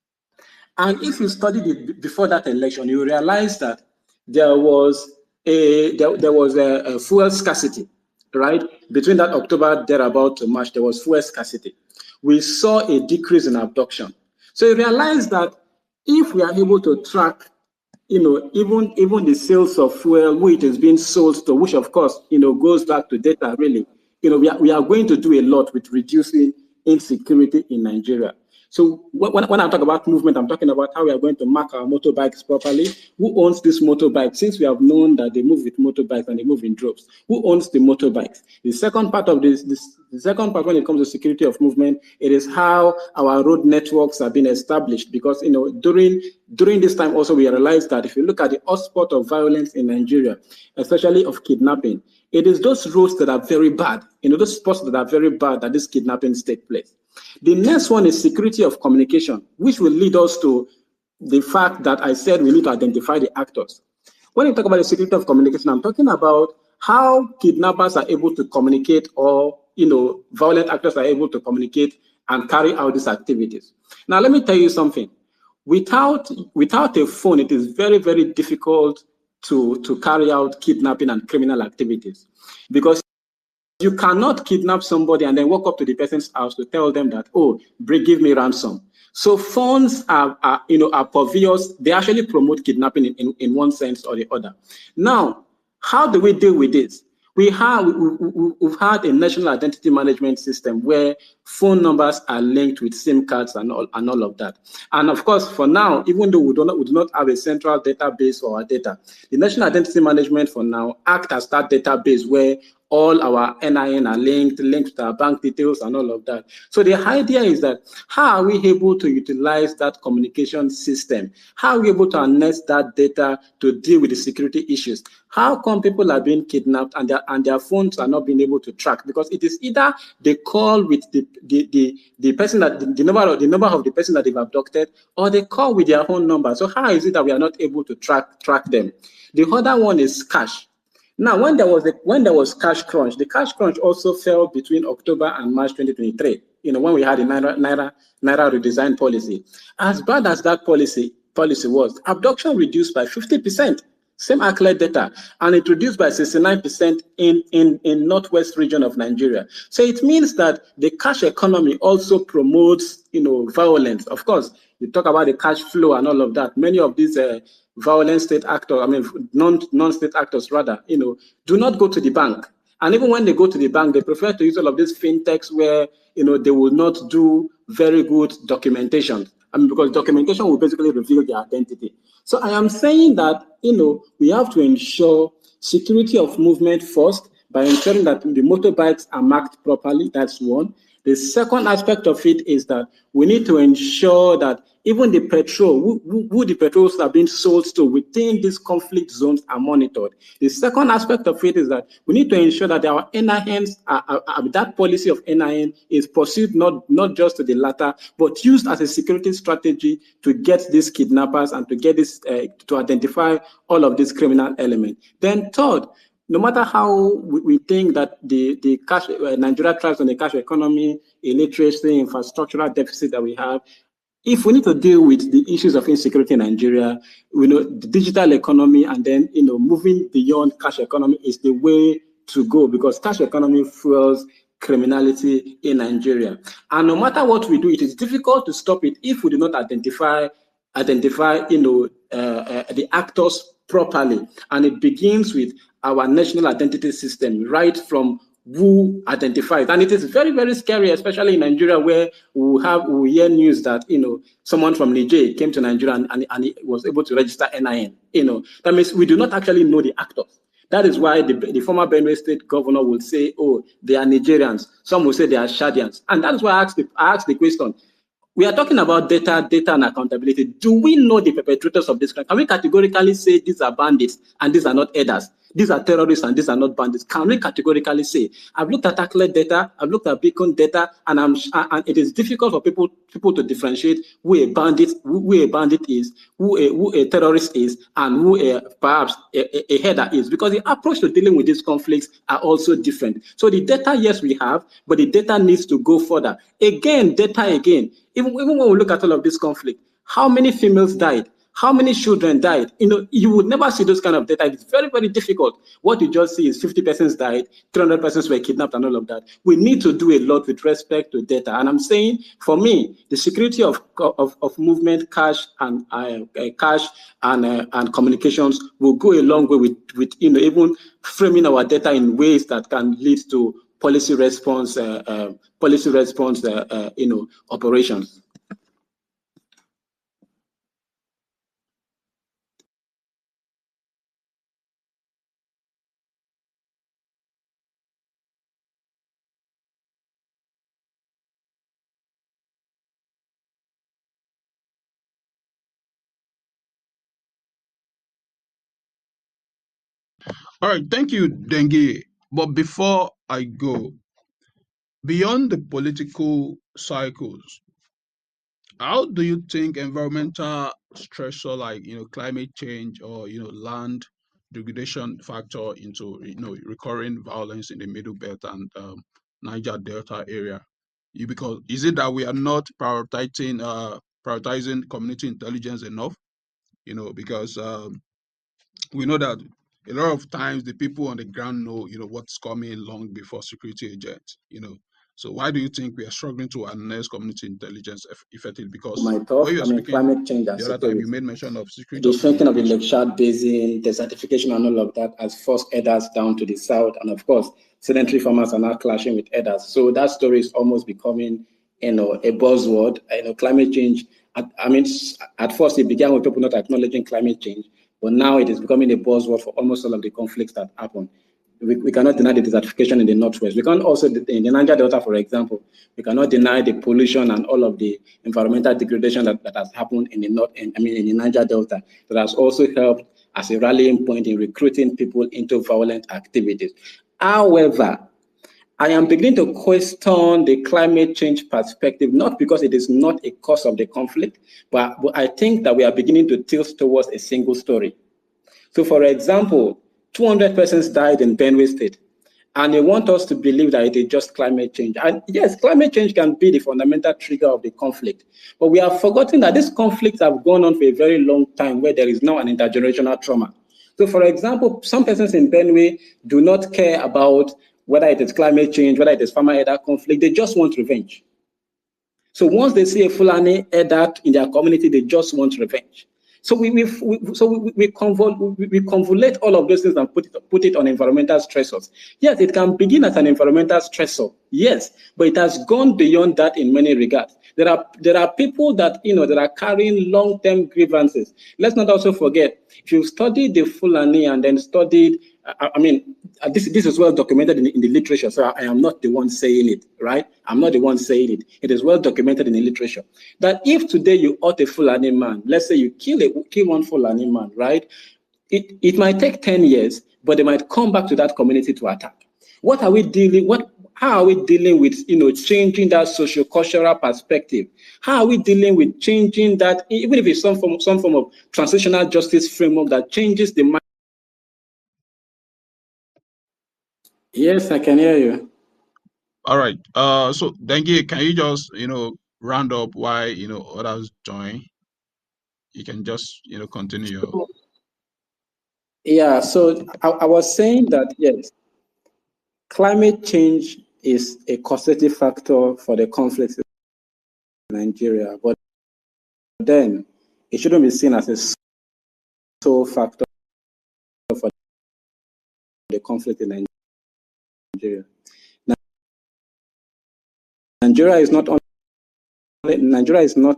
And if you studied it before that election, you realize that there was a fuel scarcity, right? Between that October thereabout to March, there was fuel scarcity. We saw a decrease in abduction. So you realize that if we are able to track, even the sales of fuel, who it is being sold to, which of course, goes back to data really, we are going to do a lot with reducing insecurity in Nigeria. So when I talk about movement, I'm talking about how we are going to mark our motorbikes properly. Who owns this motorbike? Since we have known that they move with motorbikes and they move in droves, who owns the motorbikes? The second part of the second part when it comes to security of movement, it is how our road networks have been established. Because during this time also we realized that if you look at the hotspot of violence in Nigeria, especially of kidnapping, it is those roads that are very bad, those spots that are very bad that these kidnappings take place. The next one is security of communication, which will lead us to the fact that I said we need to identify the actors. When you talk about the security of communication, I'm talking about how kidnappers are able to communicate, or violent actors are able to communicate and carry out these activities. Now, let me tell you something. Without a phone, it is very, very difficult to carry out kidnapping and criminal activities, because you cannot kidnap somebody and then walk up to the person's house to tell them that, oh, give me ransom. So phones are pervious. They actually promote kidnapping in one sense or the other. Now, how do we deal with this? We've had a national identity management system where phone numbers are linked with SIM cards and all of that. And of course, for now, even though we do not have a central database for our data, the national identity management for now acts as that database where all our NIN are linked to our bank details and all of that. So the idea is that how are we able to utilize that communication system? How are we able to harness that data to deal with the security issues? How come people are being kidnapped and their phones are not being able to track? Because it is either they call with the person that the number of the person that they've abducted, or they call with their own number. So how is it that we are not able to track them? The other one is cash. Now, when there was cash crunch, the cash crunch also fell between October and March 2023. When we had the Naira redesign policy. As bad as that policy was, abduction reduced by 50%. Same ACLED data, and it reduced by 69% in northwest region of Nigeria. So it means that the cash economy also promotes, violence. Of course, you talk about the cash flow and all of that. Many of these violent state actors, non-state actors rather, do not go to the bank. And even when they go to the bank, they prefer to use all of these fintechs where, they will not do very good documentation. Because documentation will basically reveal their identity. So I am saying that, we have to ensure security of movement first by ensuring that the motorbikes are marked properly. That's one. The second aspect of it is that we need to ensure that even the petrol, who the petrols are being sold to within these conflict zones are monitored. The second aspect of it is that we need to ensure that our NINs, that policy of NIN is pursued not just to the latter, but used as a security strategy to get these kidnappers and to get this, to identify all of these criminal elements. Then third, no matter how we think that the cash, Nigeria thrives on the cash economy, illiteracy, infrastructural deficit that we have, if we need to deal with the issues of insecurity in Nigeria, the digital economy and then, moving beyond cash economy is the way to go, because cash economy fuels criminality in Nigeria. And no matter what we do, it is difficult to stop it if we do not identify the actors properly. And it begins with our national identity system, right from who identifies. And it is very, very scary, especially in Nigeria, where we hear news that, someone from Niger came to Nigeria and he was able to register NIN. That means we do not actually know the actors. That is why the former Benue State governor would say, oh, they are Nigerians. Some will say they are Shadians. And that is why I asked the question. We are talking about data and accountability. Do we know the perpetrators of this crime? Can we categorically say these are bandits and these are not herders? These are terrorists and these are not bandits? Can we categorically say? I've looked at ACLED data, I've looked at Beacon data, and it is difficult for people to differentiate who a bandit is, who a terrorist is, and who perhaps a herder is, because the approach to dealing with these conflicts are also different. So the data, yes, we have, but the data needs to go further. Even when we look at all of this conflict, how many females died? How many children died? You would never see those kind of data. It's very, very difficult. What you just see is 50 persons died, 300 persons were kidnapped, and all of that. We need to do a lot with respect to data. And I'm saying, for me, the security of movement, cash and communications will go a long way with even framing our data in ways that can lead to policy response operations. All right, thank you, Dengue. But before I go, beyond the political cycles, how do you think environmental stressor like climate change or land degradation factor into recurring violence in the Middle Belt and Niger Delta area? Because is it that we are not prioritizing community intelligence enough? Because we know that a lot of times the people on the ground know what's coming long before security agents. So why do you think we are struggling to harness community intelligence effectively? Because My when thought, you're speaking climate change and the other time, you security, made mention of security the of shrinking of the communication. Lake Chad Basin, desertification and all of that has forced herders down to the south. And of course, sedentary farmers are now clashing with herders. So that story is almost becoming, a buzzword. Climate change, at first it began with people not acknowledging climate change, but now it is becoming a buzzword for almost all of the conflicts that happen. we cannot deny the desertification in the Northwest. We can't also, in the Niger Delta, for example, we cannot deny the pollution and all of the environmental degradation that has happened in the in the Niger Delta, that has also helped as a rallying point in recruiting people into violent activities. However, I am beginning to question the climate change perspective, not because it is not a cause of the conflict, but I think that we are beginning to tilt towards a single story. So, for example, 200 persons died in Benue State, and they want us to believe that it is just climate change. And yes, climate change can be the fundamental trigger of the conflict, but we have forgotten that these conflicts have gone on for a very long time, where there is now an intergenerational trauma. So, for example, some persons in Benue do not care about whether it is climate change, whether it is farmer-elder conflict, they just want revenge. So once they see a Fulani elder in their community, they just want revenge. So we convolute all of those things and put it on environmental stressors. Yes, it can begin as an environmental stressor, yes, but it has gone beyond that in many regards. There are people that that are carrying long-term grievances. Let's not also forget, if you study the Fulani and then studied, this is well documented in the literature, so I am not the one saying it, right? I'm not the one saying it. It is well documented in the literature that if today you hurt a Fulani man, let's say you kill one Fulani man, right? It might take 10 years, but they might come back to that community to attack. How are we dealing with changing that socio-cultural perspective? How are we dealing with changing that, even if it's some form of transitional justice framework that changes the mind? Yes, I can hear you. All right. So Dengue, can you just round up why others join? You can just continue your. Yeah. So I was saying that yes, climate change is a causative factor for the conflict in Nigeria, but then it shouldn't be seen as a sole factor for the conflict in Nigeria. Nigeria is not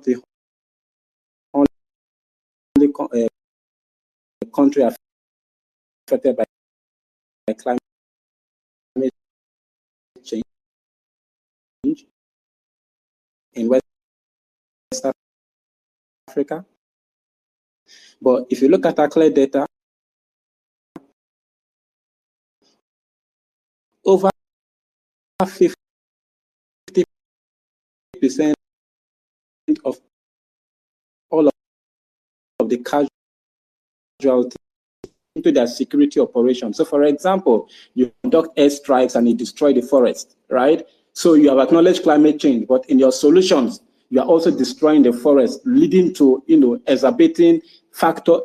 the only country affected by climate change in West Africa. But if you look at our clear data, over 50% of all of the casualties into their security operations. So, for example, you conduct airstrikes and you destroy the forest, right? So you have acknowledged climate change, but in your solutions, you are also destroying the forest, leading to exacerbating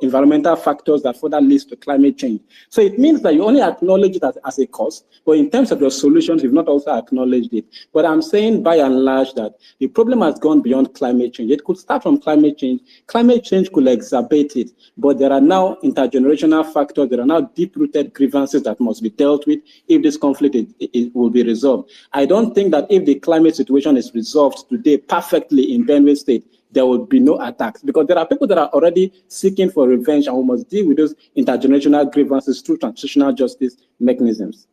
environmental factors that further leads to climate change. So it means that you only acknowledge it as a cause, but in terms of your solutions, you've not also acknowledged it. But I'm saying by and large that the problem has gone beyond climate change. It could start from climate change. Climate change could exacerbate it, but there are now intergenerational factors. There are now deep-rooted grievances that must be dealt with if this conflict it will be resolved. I don't think that if the climate situation is resolved today perfectly in Benue State, there will be no attacks, because there are people that are already seeking for revenge, and we must deal with those intergenerational grievances through transitional justice mechanisms.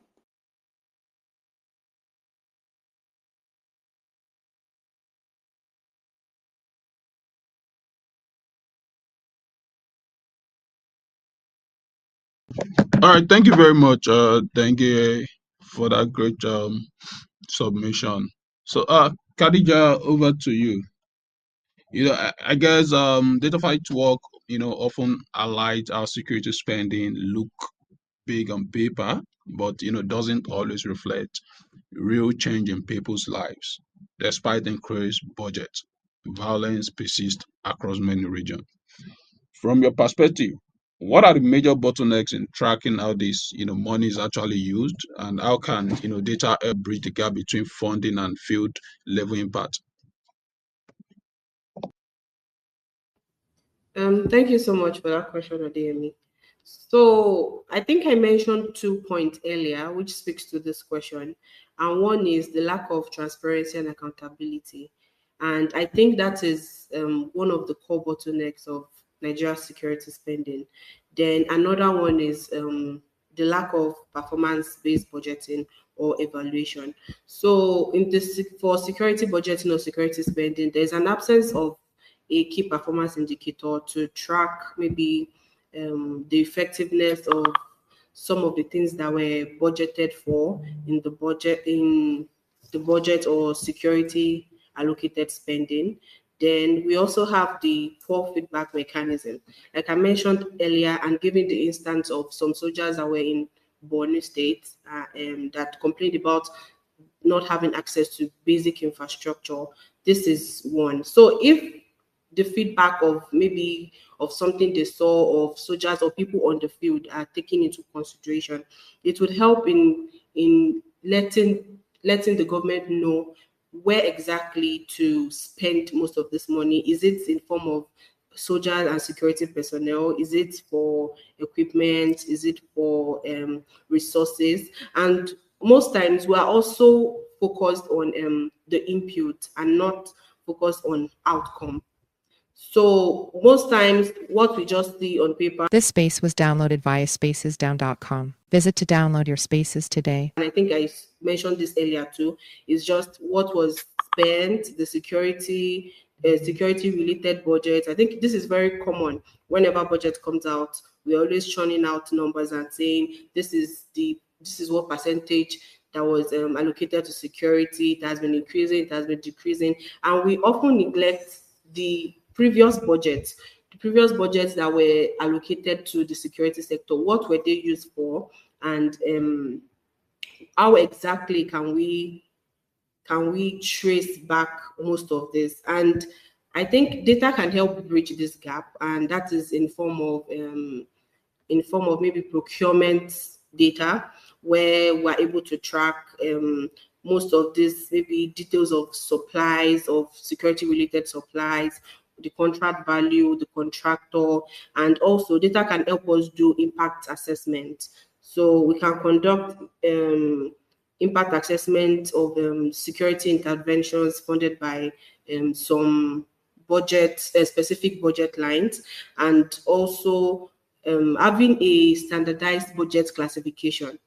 All right, thank you very much, Dengue, for that great submission. So, Khadija, over to you. I guess Dataphyte work, often highlight our security spending look big on paper, but doesn't always reflect real change in people's lives. Despite increased budget, violence persists across many regions. From your perspective, what are the major bottlenecks in tracking how this money is actually used, and how can data help bridge the gap between funding and field level impact? Thank you so much for that question, Adeyemi. So I think I mentioned 2 points earlier, which speaks to this question. And one is the lack of transparency and accountability. And I think that is one of the core bottlenecks of Nigeria's security spending. Then another one is the lack of performance-based budgeting or evaluation. So in this, for security budgeting or security spending, there's an absence of a key performance indicator to track maybe the effectiveness of some of the things that were budgeted for in the budget or security allocated spending. Then we also have the poor feedback mechanism. Like I mentioned earlier, and given the instance of some soldiers that were in Borno State that complained about not having access to basic infrastructure, this is one. So if the feedback of maybe of something they saw of soldiers or people on the field are taken into consideration, it would help in letting the government know where exactly to spend most of this money. Is it in form of soldiers and security personnel? Is it for equipment? Is it for resources? And most times we are also focused on the input and not focused on outcome. So most times what we just see on paper, This space was downloaded via spacesdown.com. Visit to download your spaces today. and I think I mentioned this earlier too, is just what was spent, the security related budget. I think this is very common. Whenever budget comes out, we're always churning out numbers and saying this is what percentage that was allocated to security. It has been increasing, it has been decreasing, and we often neglect the previous budgets that were allocated to the security sector. What were they used for, and how exactly can we trace back most of this? And I think data can help bridge this gap, and that is in form of maybe procurement data, where we're able to track most of this, maybe details of supplies, of security related supplies, the contract value, the contractor, and also data can help us do impact assessment. So we can conduct impact assessment of security interventions funded by some specific budget lines, and also having a standardized budget classification.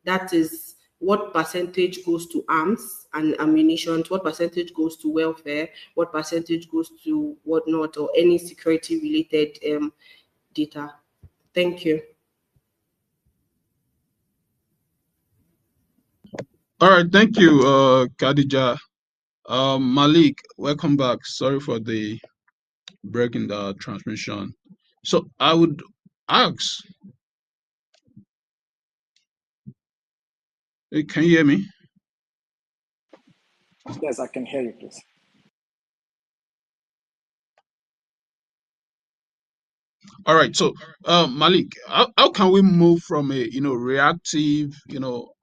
That is what percentage goes to arms and ammunition, what percentage goes to welfare, what percentage goes to whatnot, or any security related data. Thank you. All right, thank you, Khadija. Malik, welcome back. Sorry for the break in the transmission. So I would ask, can you hear me? Yes, I can hear you, please. All right, so Malik, how can we move from a reactive,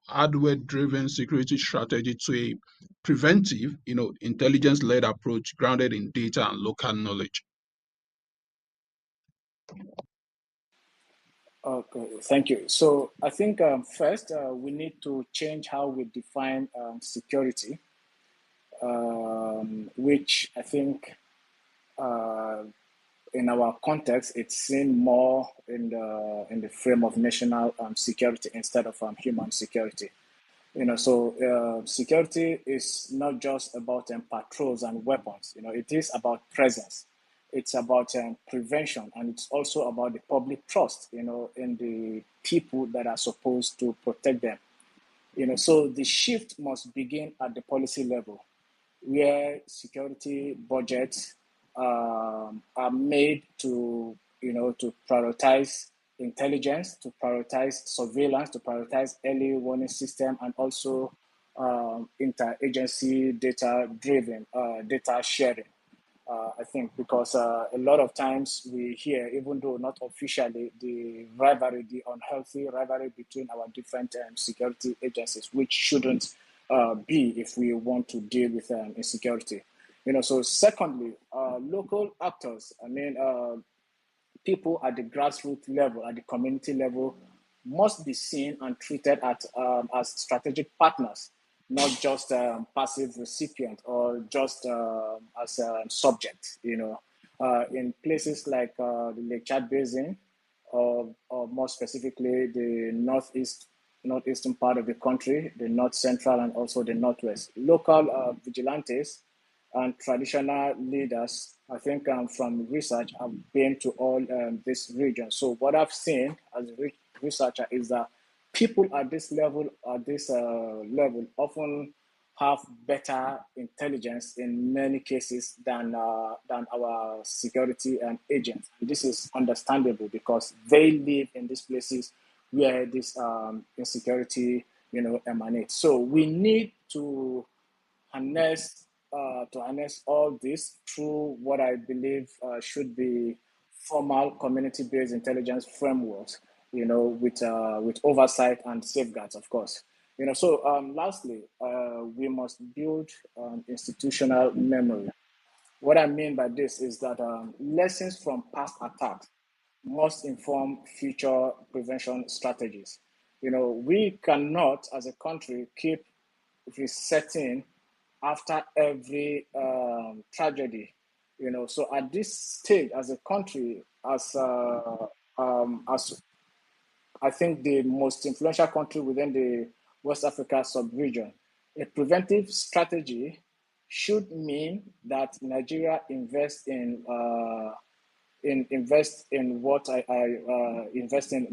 hardware-driven security strategy to a preventive, intelligence-led approach grounded in data and local knowledge? Okay, thank you. So I think first we need to change how we define security, which I think in our context it's seen more in the frame of national security instead of human security. So security is not just about patrols and weapons. It is about presence. It's about prevention, and it's also about the public trust. In the people that are supposed to protect them. So the shift must begin at the policy level, where security budgets are made to prioritize intelligence, to prioritize surveillance, to prioritize early warning system, and also interagency data-driven data sharing. I think because a lot of times we hear, even though not officially, the unhealthy rivalry between our different security agencies, which shouldn't be if we want to deal with insecurity. So secondly, local actors, people at the grassroots level, at the community level, must be seen and treated as strategic partners, not just passive recipient or just as a subject. In places like the Lake Chad Basin, or more specifically the northeastern part of the country, the north central, and also the northwest. Local vigilantes and traditional leaders, I think from research, have been to all this region. So what I've seen as a researcher is that people at this level, often have better intelligence in many cases than our security agents. And this is understandable because they live in these places where this insecurity, emanates. So we need to harness all this through what I believe should be formal community-based intelligence frameworks, with oversight and safeguards, of course. So lastly, we must build institutional memory. What I mean by this is that lessons from past attacks must inform future prevention strategies. We cannot, as a country, keep resetting after every tragedy. So at this stage, as a country, as I think the most influential country within the West Africa sub-region, a preventive strategy should mean that Nigeria invest in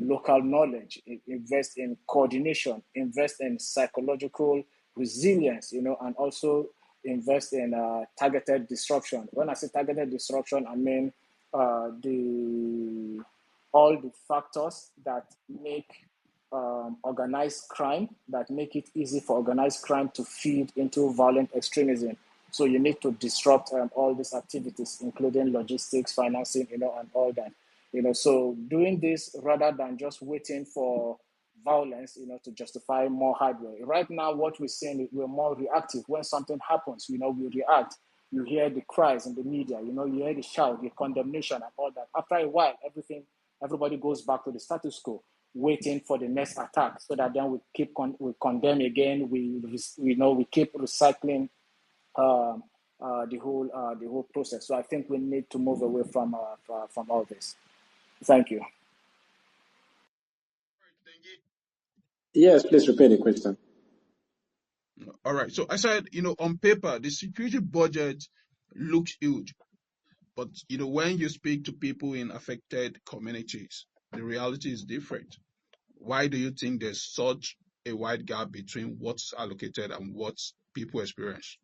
local knowledge, invest in coordination, invest in psychological resilience, and also invest in targeted disruption. When I say targeted disruption, I mean all the factors that make organized crime, that make it easy for organized crime to feed into violent extremism. So you need to disrupt all these activities, including logistics, financing, and all that. So doing this rather than just waiting for violence, to justify more hardware. Right now, what we're seeing is we're more reactive. When something happens, we react. You hear the cries in the media, you hear the shout, the condemnation, and all that. After a while, everybody goes back to the status quo, waiting for the next attack, so that then we condemn again. We keep recycling the whole process. So I think we need to move away from all this. Thank you. Yes, please repeat the question. All right. So I said, on paper, the security budget looks huge. But, when you speak to people in affected communities, the reality is different. Why do you think there's such a wide gap between what's allocated and what people experience?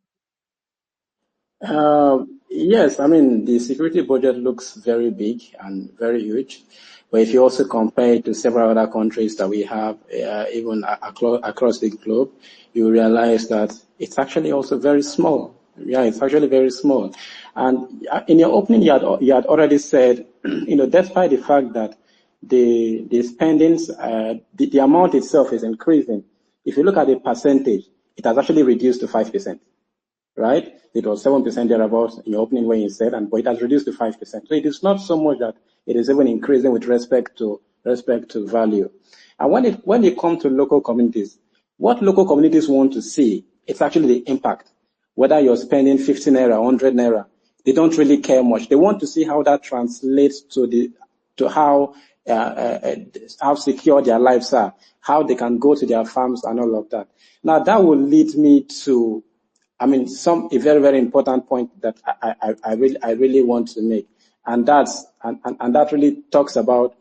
Yes, I mean, the security budget looks very big and very huge. But if you also compare it to several other countries that we have, even across the globe, you realize that it's actually also very small. Yeah, it's actually very small. And in your opening, you had already said, despite the fact that the spendings, the amount itself is increasing, if you look at the percentage, it has actually reduced to 5%. Right? It was 7% thereabouts in your opening when you said, but it has reduced to 5%. So it is not so much that it is even increasing with respect to value. And when it comes to local communities, what local communities want to see, it's actually the impact. Whether you're spending 50 naira, 100 naira, they don't really care much. They want to see how that translates to how secure their lives are, how they can go to their farms and all of that. Now that will lead me to a very, very important point that I really want to make, and that really talks about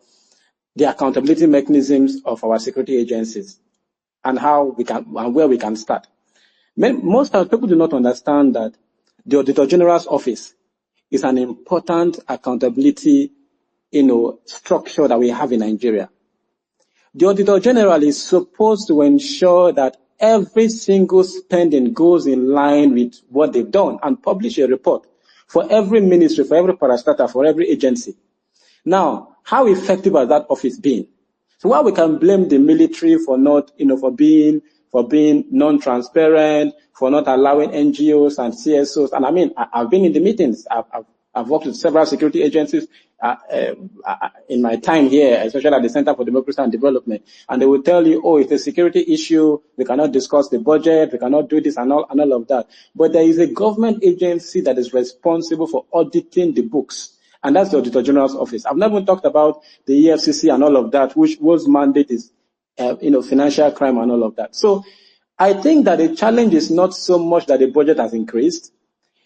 the accountability mechanisms of our security agencies and where we can start. Most people do not understand that the Auditor General's office is an important accountability, structure that we have in Nigeria. The Auditor General is supposed to ensure that every single spending goes in line with what they've done and publish a report for every ministry, for every parastatal, for every agency. Now, how effective has that office been? So while we can blame the military for not, for being non-transparent, for not allowing NGOs and CSOs, and I've been in the meetings, I've worked with several security agencies in my time here, especially at the Center for Democracy and Development, and they will tell you, it's a security issue, we cannot discuss the budget, we cannot do this and all of that. But there is a government agency that is responsible for auditing the books and that's the Auditor General's office. I've never talked about the EFCC and all of that, whose mandate is, financial crime and all of that. So I think that the challenge is not so much that the budget has increased.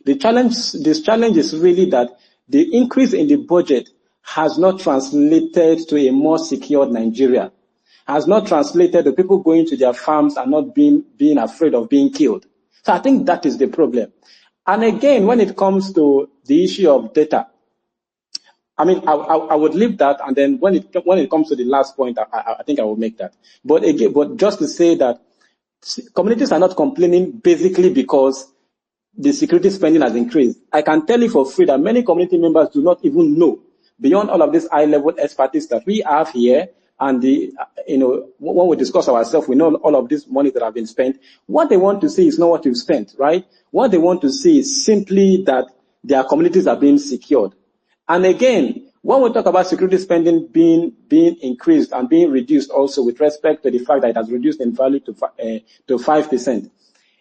This challenge is really that the increase in the budget has not translated to a more secured Nigeria, has not translated to people going to their farms and not being afraid of being killed. So I think that is the problem. And again, when it comes to the issue of data, I mean, I would leave that, and then when it comes to the last point, I think I will make that. But just to say that communities are not complaining basically because the security spending has increased. I can tell you for free that many community members do not even know, beyond all of this high-level expertise that we have here, and when we discuss ourselves, we know all of this money that have been spent. What they want to see is not what you've spent, right? What they want to see is simply that their communities are being secured. And again, when we talk about security spending being increased and being reduced also with respect to the fact that it has reduced in value to 5%.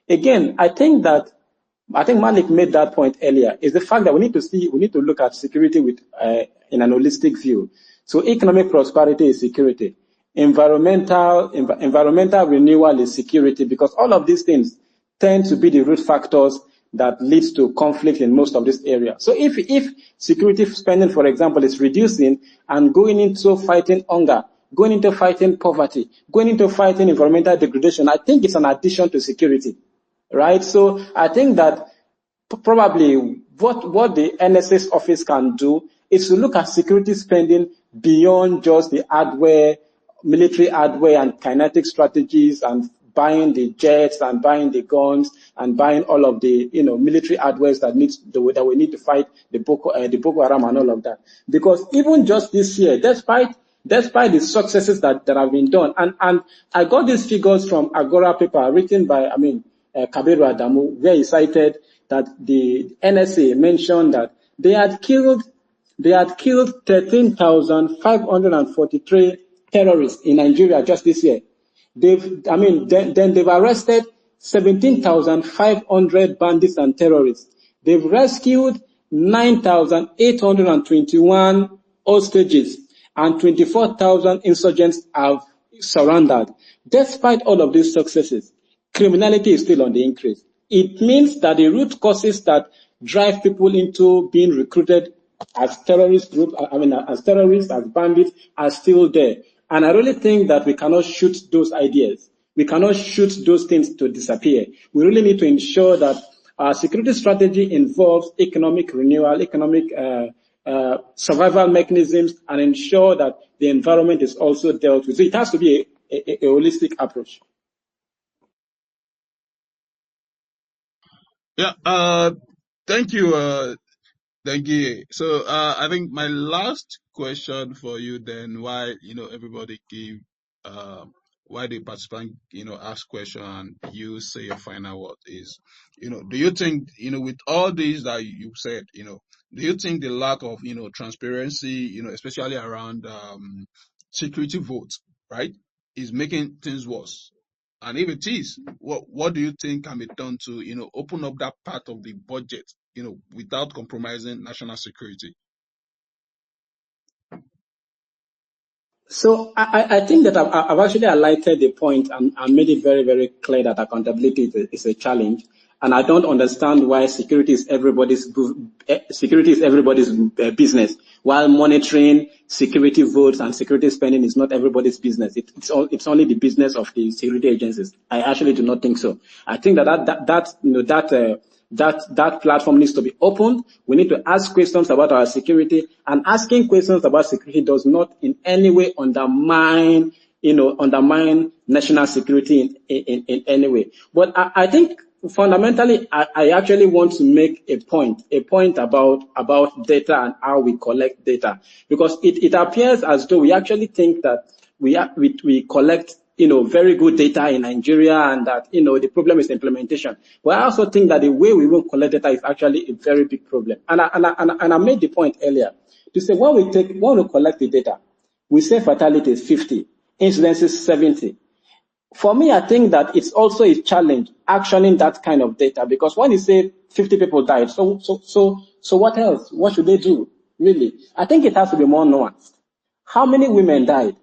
Again, I think Malik made that point earlier, is the fact that we need to look at security in an holistic view. So economic prosperity is security. Environmental renewal is security, because all of these things tend to be the root factors that leads to conflict in most of this area. So if security spending, for example, is reducing and going into fighting hunger, going into fighting poverty, going into fighting environmental degradation, I think it's an addition to security, right? So I think that probably what the NSA's office can do is to look at security spending beyond just the hardware, military hardware and kinetic strategies and buying the jets and buying the guns and buying all of the military hardware that we need to fight the Boko Haram and all of that. Because even just this year, despite the successes that have been done, and I got these figures from Agora paper written by Kabiru Adamu, where he cited that the NSA mentioned that they had killed 13,543 terrorists in Nigeria just this year. They've arrested 17,500 bandits and terrorists. They've rescued 9,821 hostages, and 24,000 insurgents have surrendered. Despite all of these successes, criminality is still on the increase. It means that the root causes that drive people into being recruited as terrorist groups, as terrorists, as bandits, are still there. And I really think that we cannot shoot those ideas. We cannot shoot those things to disappear. We really need to ensure that our security strategy involves economic renewal, economic survival mechanisms, and ensure that the environment is also dealt with. So it has to be a holistic approach. Yeah, thank you, Dengi. So I think my last question for you then, why everybody give why the participant ask question and you say your final word is, do you think with all these that you said, do you think the lack of transparency, especially around security votes, right, is making things worse? And if it is, what do you think can be done to open up that part of the budget without compromising national security? So I think that I've actually highlighted the point and made it very, very clear that accountability is a challenge. And I don't understand why security is everybody's business, while monitoring security votes and security spending is not everybody's business. It's only the business of the security agencies. I actually do not think so. I think that platform needs to be opened. We need to ask questions about our security, and asking questions about security does not in any way undermine national security in any way. But I think fundamentally, I actually want to make a point about data and how we collect data, because it appears as though we actually think that we collect very good data in Nigeria, and that the problem is implementation. But I also think that the way we will collect data is actually a very big problem. And I made the point earlier to say when we collect the data, we say fatality is 50, incidences 70. For me, I think that it's also a challenge actioning that kind of data, because when you say 50 people died, so what else? What should they do? Really. I think it has to be more nuanced. How many women died?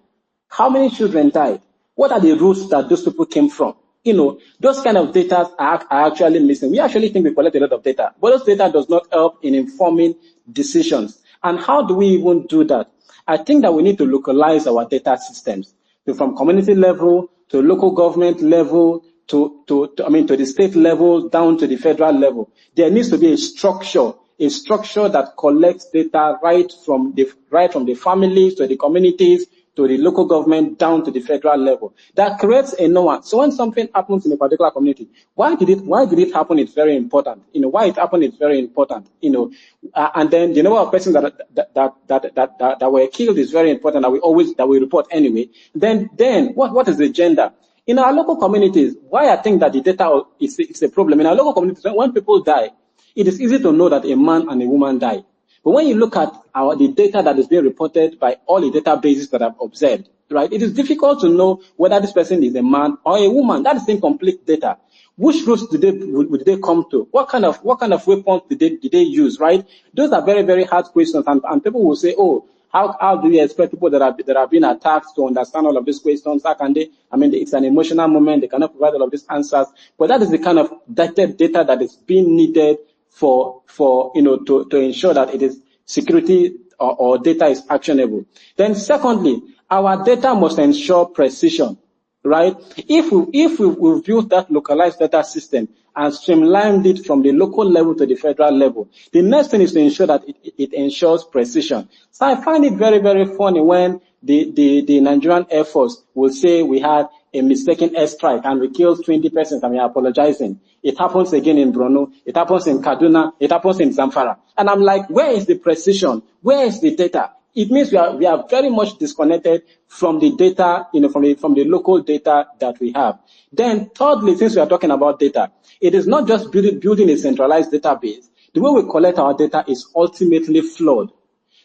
How many children died? What are the roots that those people came from? Those kind of data are actually missing. We actually think we collect a lot of data, but those data does not help in informing decisions. And how do we even do that? I think that we need to localize our data systems from community level to local government level to the state level down to the federal level. There needs to be a structure that collects data right from the families to the communities to the local government down to the federal level. That creates a nuance. So when something happens in a particular community, why did it happen? It's very important. Why it happened is very important. And then the number of persons that were killed is very important. That we report anyway. Then what is the gender? In our local communities, why I think that the data is a problem. In our local communities, when people die, it is easy to know that a man and a woman died. But when you look at the data that is being reported by all the databases that I've observed, right, it is difficult to know whether this person is a man or a woman. That is incomplete data. Which routes did they come to? What kind of weapons did they use, right? Those are very, very hard questions, and people will say, oh, how do you expect people that have been attacked to understand all of these questions? How can they? It's an emotional moment. They cannot provide all of these answers. But that is the kind of dated data that is being needed for to ensure that it is security or data is actionable. Then secondly, our data must ensure precision, right? If we've built that localized data system and streamlined it from the local level to the federal level, the next thing is to ensure that it ensures precision. So I find it very, very funny when the Nigerian Air Force will say we had a mistaken airstrike and we killed 20 persons and we are apologizing. It happens again in Borno, it happens in Kaduna, it happens in Zamfara. And I'm like, where is the precision? Where is the data? It means we are very much disconnected from the data, from the local data that we have. Then thirdly, since we are talking about data, it is not just building a centralized database. The way we collect our data is ultimately flawed.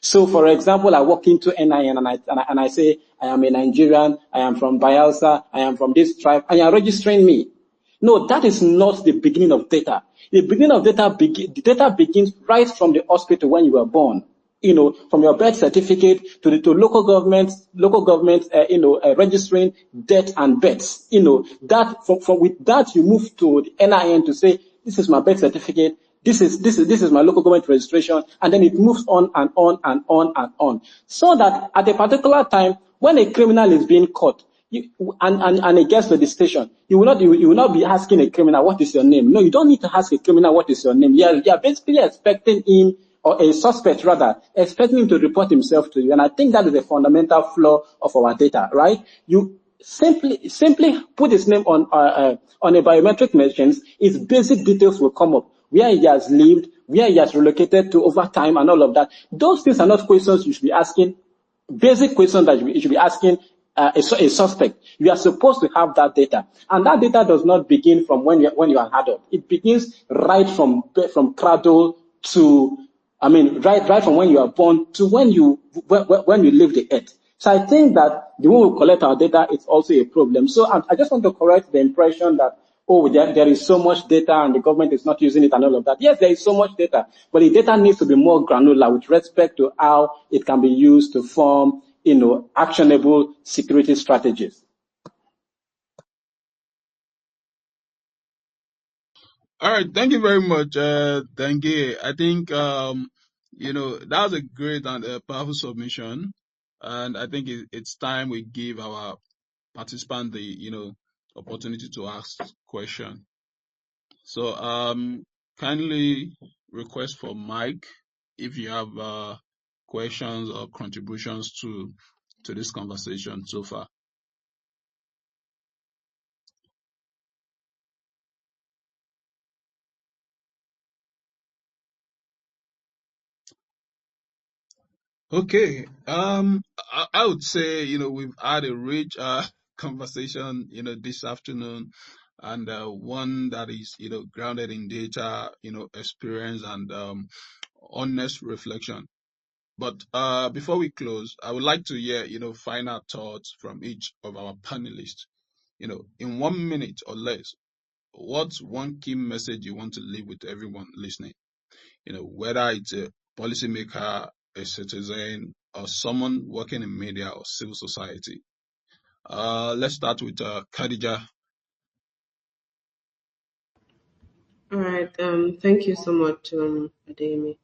So, for example, I walk into NIN and I say, I am a Nigerian, I am from Bayelsa, I am from this tribe, and you are registering me. No, that is not the beginning of data. The beginning of data, the data begins right from the hospital when you were born. From your birth certificate to local government, registering death and births. That with that you move to the NIN to say, this is my birth certificate. This is my local government registration, and then it moves on and on and on and on. So that at a particular time, when a criminal is being caught, and it gets to the station, you will not be asking a criminal, what is your name? No, you don't need to ask a criminal what is your name. You are basically expecting him, or a suspect rather, expecting him to report himself to you. And I think that is a fundamental flaw of our data, right? You simply put his name on a biometric machines, his basic details will come up. Where he has lived, where he has relocated to over time and all of that. Those things are not questions you should be asking, basic questions that you should be asking a suspect. You are supposed to have that data. And that data does not begin from when you are adult. It begins right from cradle to, right from when you are born to when you leave the earth. So I think that the way we collect our data is also a problem. So I just want to correct the impression that, there is so much data and the government is not using it and all of that. Yes, there is so much data, but the data needs to be more granular with respect to how it can be used to form, actionable security strategies. All right, thank you very much, Dengue. I think that was a great and powerful submission, and I think it's time we give our participant the opportunity to ask question. So kindly request for Mike if you have questions or contributions to this conversation so far. Okay. I would say we've had a rich conversation this afternoon, and one that is grounded in data, experience and honest reflection. But before we close, I would like to hear final thoughts from each of our panelists. In 1 minute or less, what's one key message you want to leave with everyone listening? Whether it's a policymaker, a citizen, or someone working in media or civil society? Let's start with Khadija. All right. Thank you so much, Ademi.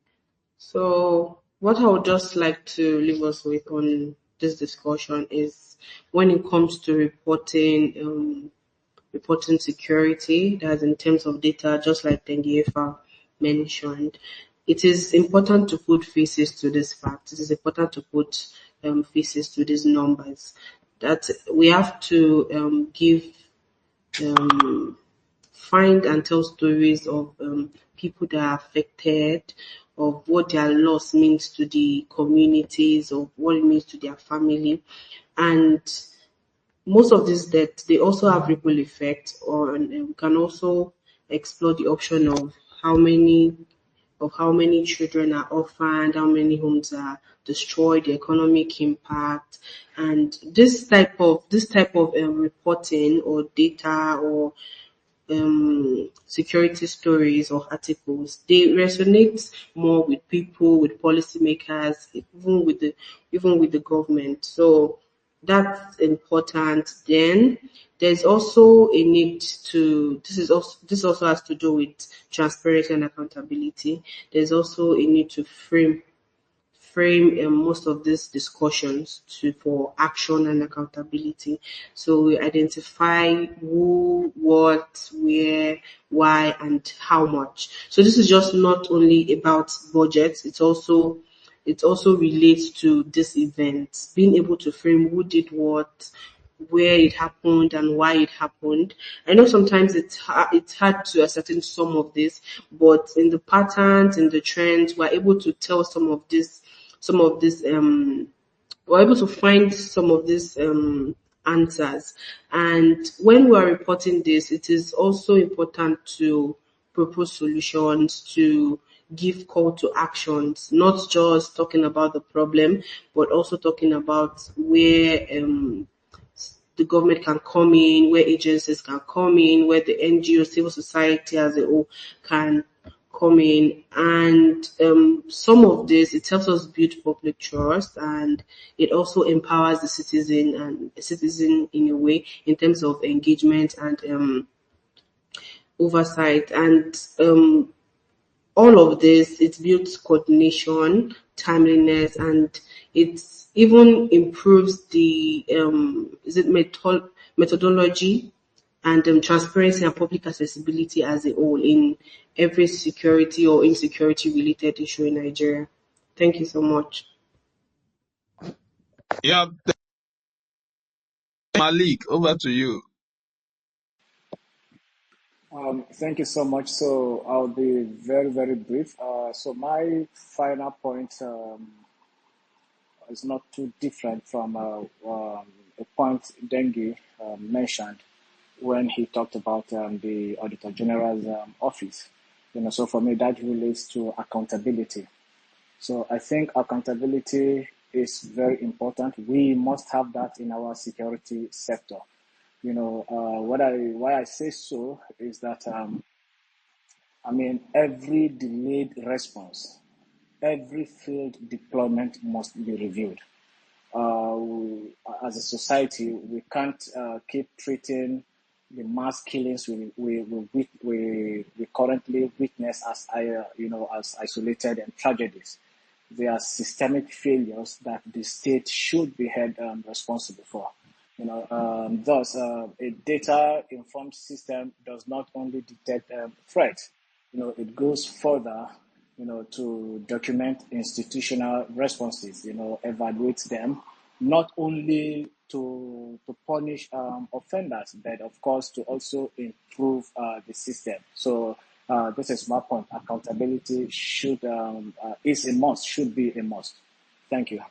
So, what I would just like to leave us with on this discussion is when it comes to reporting security, that's in terms of data, just like Dengiefar mentioned, it is important to put faces to this fact. It is important to put faces to these numbers. That we have to give find and tell stories of people that are affected, of what their loss means to the communities, of what it means to their family. And most of these deaths, they also have ripple effects on, we can also explore the option of how many children are orphaned, how many homes are destroyed, the economic impact, and this type of reporting or data or security stories or articles, they resonate more with people, with policymakers, even with the government. So that's important. Then there's also a need to. This also has to do with transparency and accountability. There's also a need to frame most of these discussions for action and accountability. So we identify who, what, where, why, and how much. So this is just not only about budgets, it also relates to this event, being able to frame who did what, where it happened and why it happened. I know sometimes it's hard to ascertain some of this, but in the patterns, in the trends, we're able to tell some of this we're able to find some of these answers. And when we are reporting this, it is also important to propose solutions, to give call to actions, not just talking about the problem, but also talking about where the government can come in, where agencies can come in, where the NGO, civil society as a whole can come in. And some of this, it helps us build public trust, and it also empowers the citizen in a way in terms of engagement and oversight. And all of this, it builds coordination, timeliness, and it even improves the methodology and transparency and public accessibility as a whole in every security or insecurity related issue in Nigeria. Thank you so much. Yeah, Malik, over to you. Thank you so much. So I'll be very, very brief. So my final point is not too different from a point Dengue mentioned when he talked about the Auditor General's office. So for me, that relates to accountability. So I think accountability is very important. We must have that in our security sector. Why I say so is that every delayed response, every failed deployment must be reviewed. As a society, we can't keep treating the mass killings we currently witness as isolated and tragedies. They are systemic failures that the state should be held responsible for. Thus, a data-informed system does not only detect threats. It goes further, to document institutional responses. Evaluate them, not only to punish offenders, but of course to also improve the system. So this is my point. Accountability is a must. Should be a must. Thank you.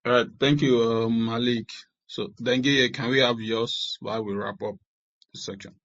All right, thank you, Malik. So, Dengue, can we have yours while we wrap up this section?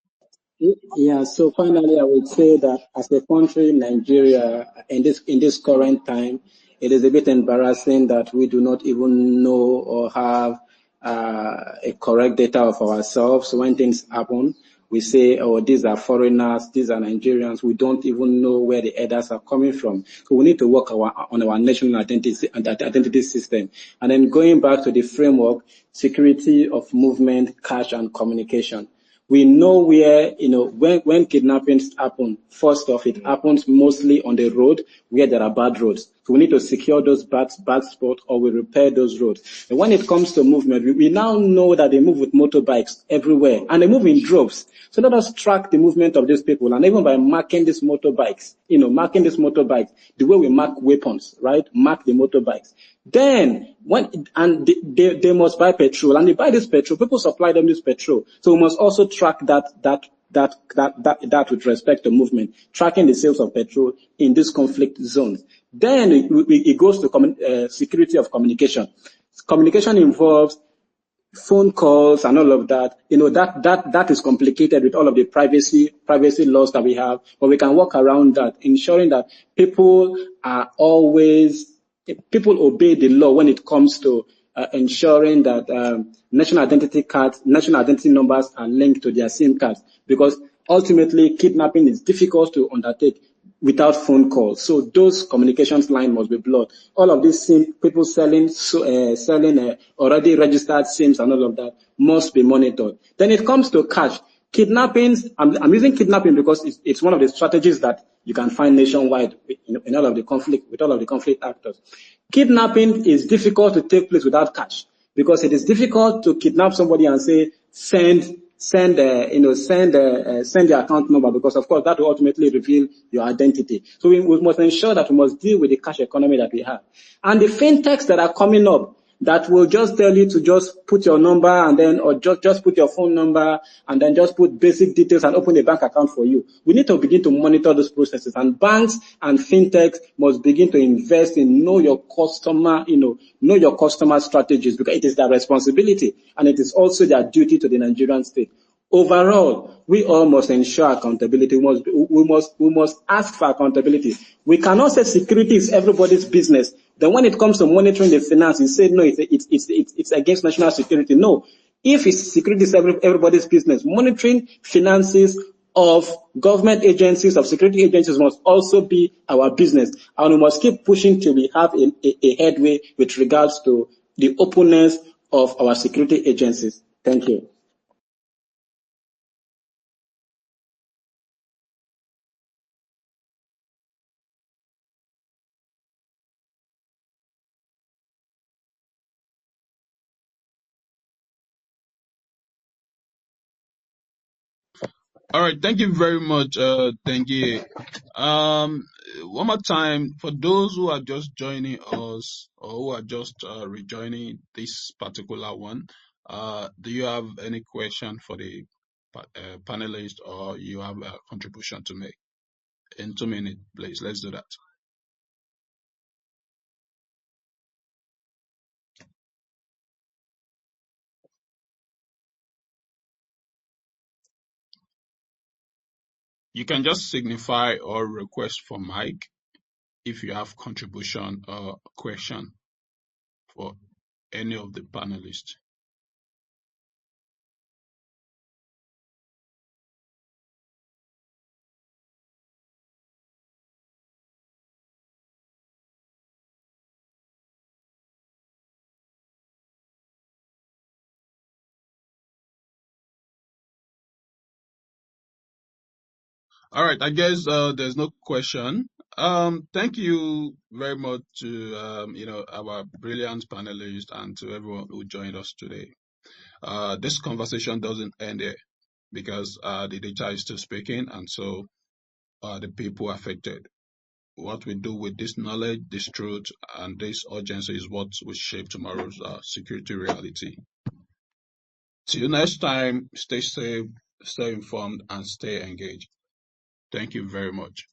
Yeah, so finally, I would say that as a country, Nigeria, in this current time, it is a bit embarrassing that we do not even know or have a correct data of ourselves when things happen. we say, oh, these are foreigners, these are Nigerians. We don't even know where the others are coming from. So we need to work on our national identity system. And then going back to the framework, security of movement, cash, and communication. We know where, when kidnappings happen, first off, it happens mostly on the road where there are bad roads. So we need to secure those bad spots, or we repair those roads. And when it comes to movement, we now know that they move with motorbikes everywhere, and they move in droves. So let us track the movement of these people, and even by marking these motorbikes, the way we mark weapons, right? Mark the motorbikes. Then they must buy petrol, and they buy this petrol. People supply them this petrol, so we must also track that with respect to movement, tracking the sales of petrol in these conflict zones. Then it goes to security of communication. Communication involves phone calls and all of that. That is complicated with all of the privacy laws that we have, but we can work around that, ensuring that people obey the law when it comes to ensuring that national identity numbers are linked to their SIM cards, because ultimately kidnapping is difficult to undertake without phone calls. So those communications line must be blocked. All of these people selling already registered SIMs and all of that must be monitored. Then it comes to cash. Kidnappings, I'm using kidnapping because it's one of the strategies that you can find nationwide in all of the conflict, with all of the conflict actors. Kidnapping is difficult to take place without cash, because it is difficult to kidnap somebody and say, send your account number, because of course that will ultimately reveal your identity. So we must ensure that we must deal with the cash economy that we have. And the fintechs that are coming up that will just tell you to just put your number and then, or just put your phone number and then just put basic details and open a bank account for you. We need to begin to monitor those processes, and banks and fintechs must begin to invest in know your customer strategies, because it is their responsibility and it is also their duty to the Nigerian state. Overall, we all must ensure accountability. We must ask for accountability. We cannot say security is everybody's business. Then when it comes to monitoring the finance, you say no, it's against national security. No, if security is everybody's business, monitoring finances of government agencies, of security agencies, must also be our business, and we must keep pushing till we have a headway with regards to the openness of our security agencies. Thank you. All right, thank you very much, Tengi. One more time, for those who are just joining us or who are just rejoining this particular one, do you have any question for the panelists, or you have a contribution to make? In 2 minutes, please, let's do that. You can just signify or request for mic if you have contribution or question for any of the panelists. All right, I guess there's no question. Thank you very much to our brilliant panelists and to everyone who joined us today. This conversation doesn't end here, because the data is still speaking, and so the people affected. What we do with this knowledge, this truth, and this urgency is what will shape tomorrow's security reality. Till next time, stay safe, stay informed, and stay engaged. Thank you very much.